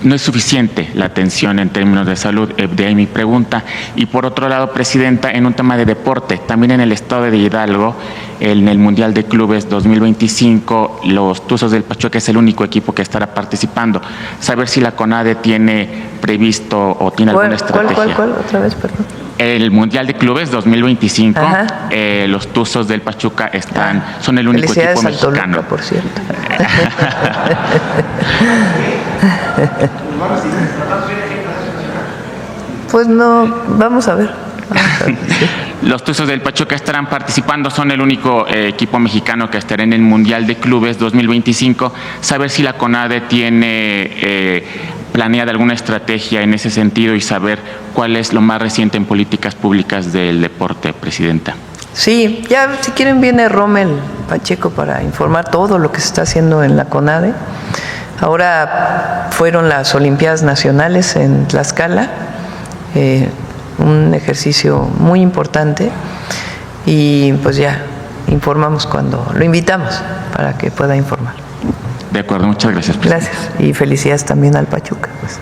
no es suficiente la atención en términos de salud, de ahí mi pregunta. Y por otro lado, Presidenta, en un tema de deporte, también en el estado de Hidalgo, en el Mundial de Clubes 2025, los Tuzos del Pachuca es el único equipo que estará participando. Saber si la CONADE tiene previsto o tiene alguna estrategia. ¿Cuál? Otra vez, perdón. El Mundial de Clubes 2025, los Tuzos del Pachuca son el único equipo mexicano. Toluca, por cierto. Pues no, vamos a ver. Los Tuzos del Pachuca estarán participando, son el único equipo mexicano que estará en el Mundial de Clubes 2025. Saber si la CONADE tiene planeada alguna estrategia en ese sentido y saber cuál es lo más reciente en políticas públicas del deporte, Presidenta. Sí, ya si quieren viene Rommel Pacheco para informar todo lo que se está haciendo en la CONADE. Ahora fueron las Olimpiadas Nacionales en Tlaxcala, un ejercicio muy importante y pues ya informamos cuando lo invitamos para que pueda informar. De acuerdo, muchas gracias, Presidenta. Gracias y felicidades también al Pachuca, pues.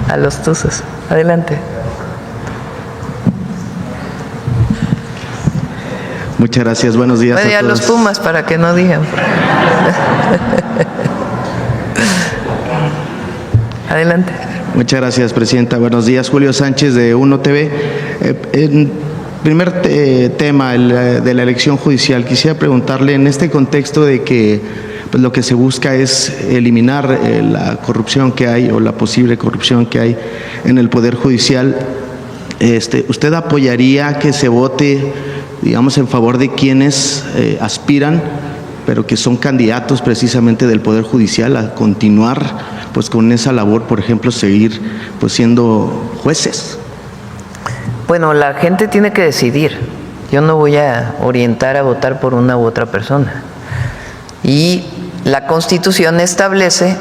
A los Tuzos. Adelante. Muchas gracias, buenos días a los Pumas para que no digan. Adelante. Muchas gracias, Presidenta. Buenos días, Julio Sánchez de Uno TV. En primer tema de la elección judicial, quisiera preguntarle en este contexto de que pues, lo que se busca es eliminar la corrupción que hay o la posible corrupción que hay en el Poder Judicial. ¿Usted apoyaría que se vote, digamos, en favor de quienes aspiran, pero que son candidatos precisamente del Poder Judicial a continuar pues con esa labor, por ejemplo, seguir pues siendo jueces? Bueno, la gente tiene que decidir. Yo no voy a orientar a votar por una u otra persona. Y la Constitución establece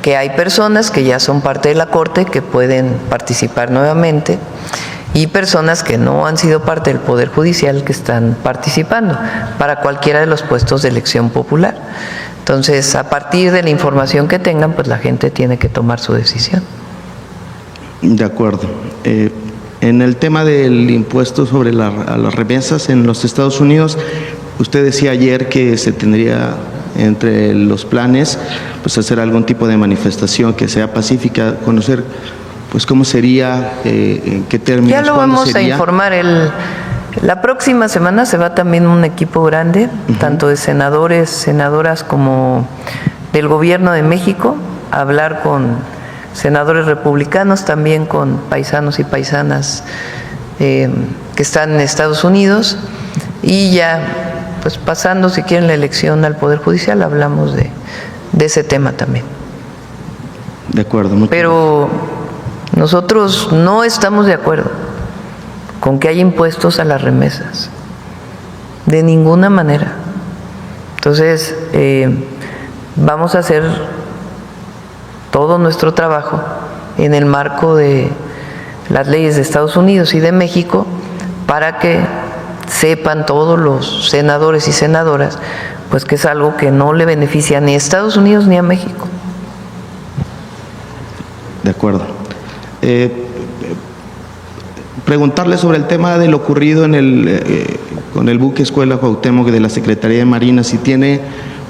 que hay personas que ya son parte de la Corte que pueden participar nuevamente y personas que no han sido parte del Poder Judicial que están participando para cualquiera de los puestos de elección popular. Entonces, a partir de la información que tengan, pues la gente tiene que tomar su decisión. De acuerdo. En el tema del impuesto sobre a las remesas en los Estados Unidos, usted decía ayer que se tendría entre los planes pues hacer algún tipo de manifestación que sea pacífica, conocer pues cómo sería, en qué términos. Ya lo vamos a informar. La próxima semana se va también un equipo grande, tanto de senadores, senadoras como del Gobierno de México, a hablar con senadores republicanos, también con paisanos y paisanas que están en Estados Unidos, y ya pues pasando, si quieren, la elección al Poder Judicial, hablamos de ese tema también. De acuerdo. Pero nosotros no estamos de acuerdo con que haya impuestos a las remesas, de ninguna manera. Entonces, vamos a hacer todo nuestro trabajo en el marco de las leyes de Estados Unidos y de México para que sepan todos los senadores y senadoras pues que es algo que no le beneficia ni a Estados Unidos ni a México. De acuerdo. Preguntarle sobre el tema de lo ocurrido con el buque Escuela Cuauhtémoc de la Secretaría de Marina, si tiene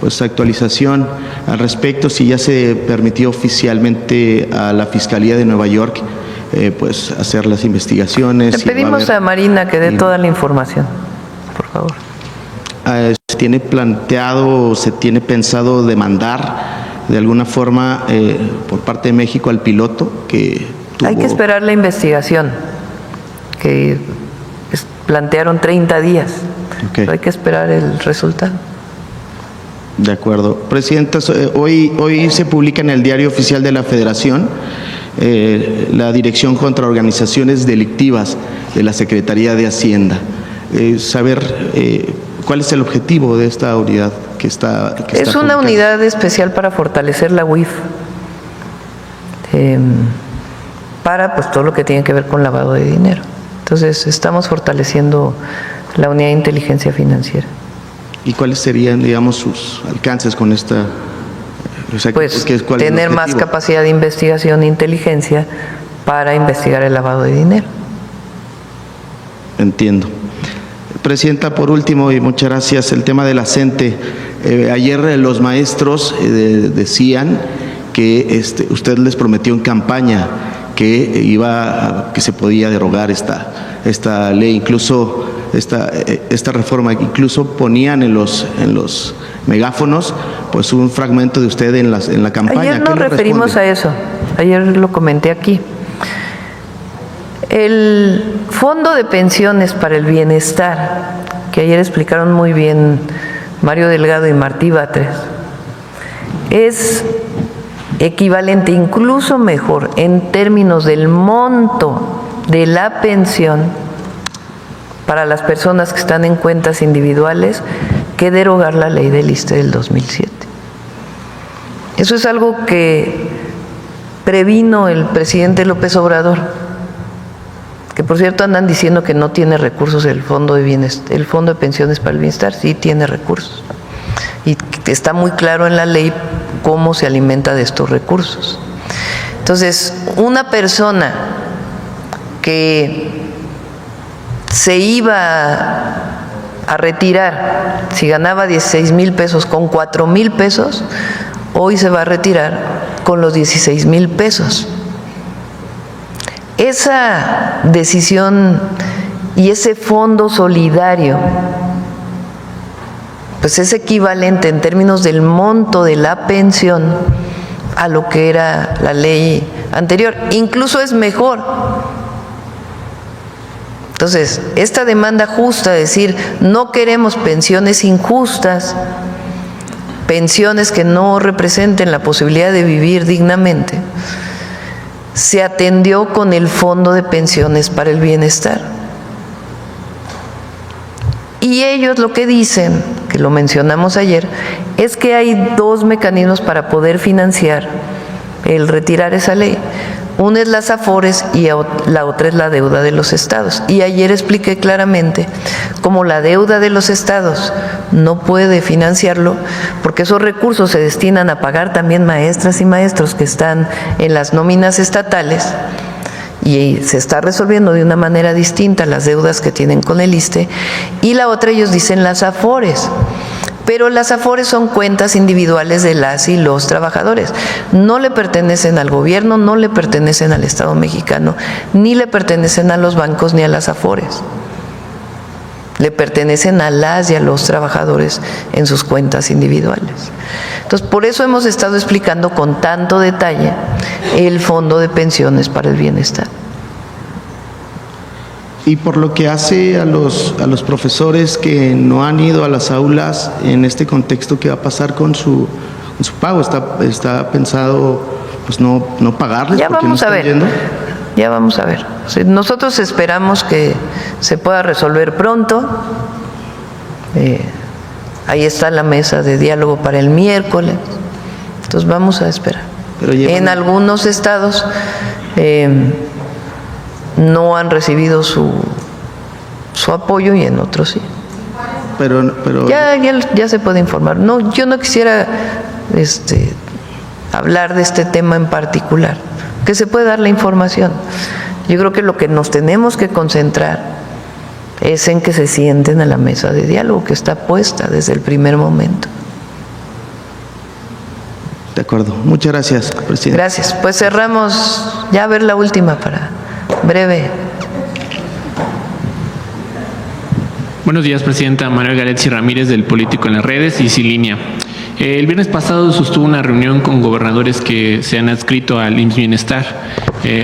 pues actualización al respecto, si ya se permitió oficialmente a la Fiscalía de Nueva York pues hacer las investigaciones. Le pedimos a Marina que dé toda la información, por favor. ¿Se tiene planteado o se tiene pensado demandar de alguna forma por parte de México al piloto que tuvo... Hay que esperar la investigación, que plantearon 30 días. Okay. Pero hay que esperar el resultado. De acuerdo. Presidenta, hoy se publica en el Diario Oficial de la Federación la Dirección contra Organizaciones Delictivas de la Secretaría de Hacienda. Saber cuál es el objetivo de esta unidad que está es una unidad especial para fortalecer la UIF, para pues todo lo que tiene que ver con lavado de dinero. Entonces estamos fortaleciendo la unidad de inteligencia financiera. ¿Y cuáles serían, digamos, sus alcances con esta? O sea, pues tener más capacidad de investigación e inteligencia para investigar el lavado de dinero. Entiendo. Presidenta, por último, y muchas gracias, el tema de la CENTE. Ayer los maestros decían que usted les prometió en campaña que se podía derogar esta ley, incluso esta reforma, incluso ponían en los megáfonos pues un fragmento de usted en la campaña. Ayer nos referimos a eso, ayer lo comenté aquí. El Fondo de Pensiones para el Bienestar, que ayer explicaron muy bien Mario Delgado y Martí Batres, es equivalente, incluso mejor, en términos del monto de la pensión para las personas que están en cuentas individuales, que derogar la ley del ISSSTE del 2007. Eso es algo que previno el presidente López Obrador, que por cierto andan diciendo que no tiene recursos el Fondo de Pensiones para el Bienestar. Sí tiene recursos, y está muy claro en la ley cómo se alimenta de estos recursos. Entonces, una persona que se iba a retirar, si ganaba 16,000 pesos con 4,000 pesos, hoy se va a retirar con los 16,000 pesos. Esa decisión y ese fondo solidario, pues es equivalente en términos del monto de la pensión a lo que era la ley anterior, incluso es mejor. Entonces, esta demanda justa, decir, no queremos pensiones injustas, pensiones que no representen la posibilidad de vivir dignamente, se atendió con el Fondo de Pensiones para el Bienestar. Y ellos lo que dicen, que lo mencionamos ayer, es que hay dos mecanismos para poder financiar el retirar esa ley. Una es las AFORES y la otra es la deuda de los estados. Y ayer expliqué claramente cómo la deuda de los estados no puede financiarlo porque esos recursos se destinan a pagar también maestras y maestros que están en las nóminas estatales y se está resolviendo de una manera distinta las deudas que tienen con el ISSSTE. Y la otra, ellos dicen las AFORES. Pero las AFORES son cuentas individuales de las y los trabajadores. No le pertenecen al gobierno, no le pertenecen al Estado mexicano, ni le pertenecen a los bancos ni a las AFORES. Le pertenecen a las y a los trabajadores en sus cuentas individuales. Entonces, por eso hemos estado explicando con tanto detalle el Fondo de Pensiones para el Bienestar. Y por lo que hace a los profesores que no han ido a las aulas en este contexto, ¿qué va a pasar con su pago? ¿Está pensado pues no pagarles? Ya vamos a ver. Yendo? Ya vamos a ver. Nosotros esperamos que se pueda resolver pronto. Ahí está la mesa de diálogo para el miércoles. Entonces vamos a esperar. Pero en algunos estados no han recibido su apoyo y en otros sí. Pero ya se puede informar. No, yo no quisiera hablar de este tema en particular, que se puede dar la información. Yo creo que lo que nos tenemos que concentrar es en que se sienten a la mesa de diálogo que está puesta desde el primer momento. De acuerdo. Muchas gracias, presidente. Gracias. Pues cerramos, ya a ver la última para breve. Buenos días, presidenta. Manuel Garetzi Ramírez, del Político en las Redes y Sin Línea. El viernes pasado sostuvo una reunión con gobernadores que se han adscrito al IMSS Bienestar.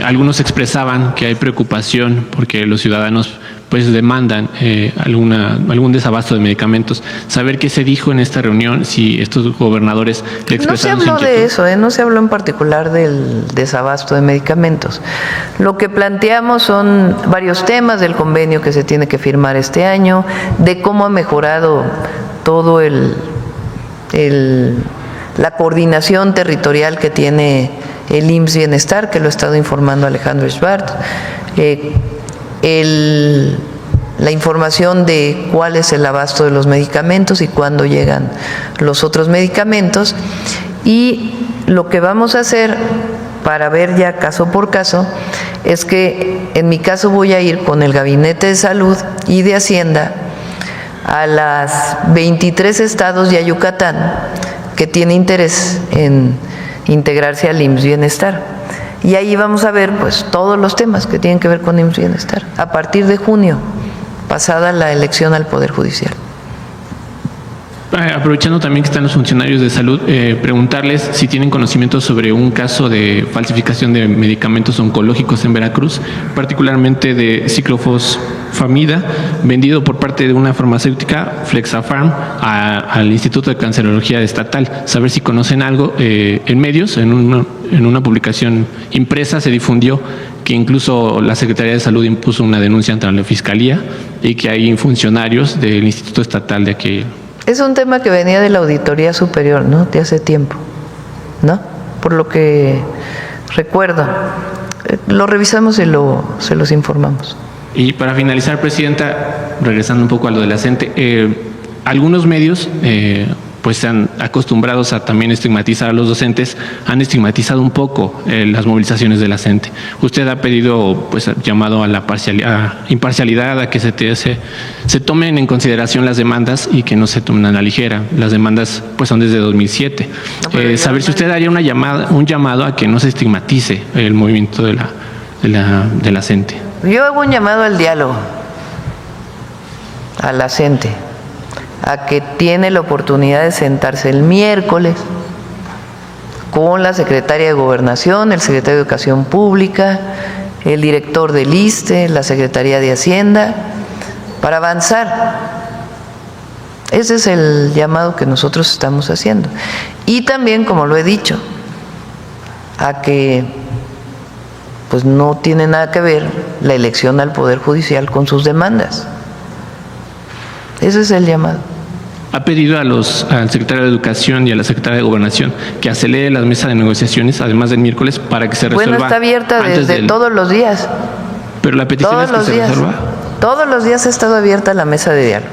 Algunos expresaban que hay preocupación porque los ciudadanos pues demandan algún desabasto de medicamentos. Saber qué se dijo en esta reunión, si estos gobernadores le expresaron. No se habló de eso, no se habló en particular del desabasto de medicamentos. Lo que planteamos son varios temas del convenio que se tiene que firmar este año, de cómo ha mejorado todo la coordinación territorial que tiene el IMSS Bienestar, que lo ha estado informando Alejandro Schwartz, la información de cuál es el abasto de los medicamentos y cuándo llegan los otros medicamentos, y lo que vamos a hacer para ver ya caso por caso es que en mi caso voy a ir con el Gabinete de Salud y de Hacienda a las 23 estados y a Yucatán que tiene interés en integrarse al IMSS Bienestar. Y ahí vamos a ver pues todos los temas que tienen que ver con IMSS Bienestar a partir de junio, pasada la elección al Poder Judicial. Aprovechando también que están los funcionarios de salud, preguntarles si tienen conocimiento sobre un caso de falsificación de medicamentos oncológicos en Veracruz, particularmente de ciclofosfamida, vendido por parte de una farmacéutica, Flexafarm, al Instituto de Cancerología Estatal. Saber si conocen algo. En medios, en una publicación impresa, se difundió que incluso la Secretaría de Salud impuso una denuncia ante la Fiscalía y que hay funcionarios del Instituto Estatal de aquí. Es un tema que venía de la Auditoría Superior, ¿no? De hace tiempo, ¿no? Por lo que recuerdo. Lo revisamos y se los informamos. Y para finalizar, presidenta, regresando un poco a lo de la CENTE, algunos medios pues sean acostumbrados a también estigmatizar a los docentes, han estigmatizado un poco las movilizaciones de la gente. Usted ha pedido, pues, llamado a la imparcialidad, a que se tomen en consideración las demandas y que no se tomen a la ligera. Las demandas, pues, son desde 2007. Saber si usted haría un llamado a que no se estigmatice el movimiento de la gente. Yo hago un llamado al diálogo, a la gente, a que tiene la oportunidad de sentarse el miércoles con la secretaria de Gobernación, el secretario de Educación Pública, el director del ISSSTE, la Secretaría de Hacienda, para avanzar. Ese es el llamado que nosotros estamos haciendo. Y también, como lo he dicho, a que pues no tiene nada que ver la elección al Poder Judicial con sus demandas. Ese es el llamado. Ha pedido al secretario de Educación y a la secretaria de Gobernación que acelere las mesas de negociaciones, además del miércoles, para que se resuelva. Bueno, está abierta desde todos los días. Pero la petición es que se resuelva. Todos los días ha estado abierta la mesa de diálogo.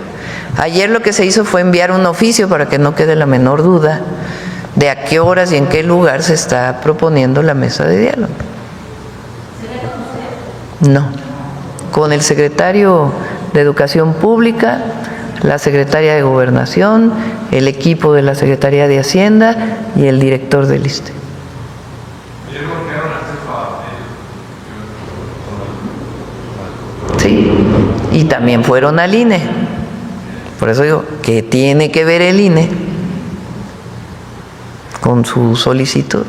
Ayer lo que se hizo fue enviar un oficio para que no quede la menor duda de a qué horas y en qué lugar se está proponiendo la mesa de diálogo. No, con el secretario de Educación Pública, la secretaria de Gobernación, el equipo de la Secretaría de Hacienda y el director del ISSSTE. Sí, y también fueron al INE. Por eso digo, ¿qué tiene que ver el INE con su solicitud?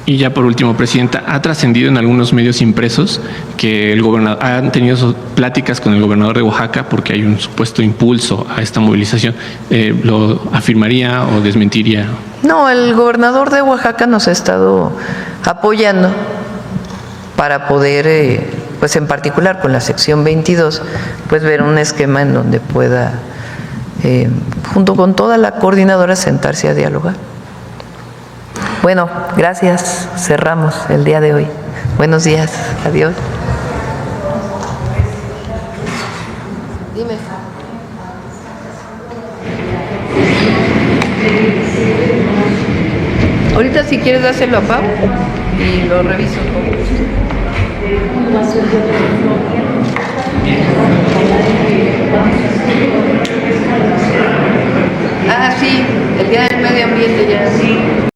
Y ya por último, Presidenta, ha trascendido en algunos medios impresos que el gobernador han tenido pláticas con el gobernador de Oaxaca porque hay un supuesto impulso a esta movilización. ¿Lo afirmaría o desmentiría? No, el gobernador de Oaxaca nos ha estado apoyando para poder, pues en particular con la sección 22, pues ver un esquema en donde pueda, junto con toda la coordinadora, sentarse a dialogar. Bueno, gracias. Cerramos el día de hoy. Buenos días. Adiós. Dime. Ahorita si quieres dárselo a Pau y lo reviso.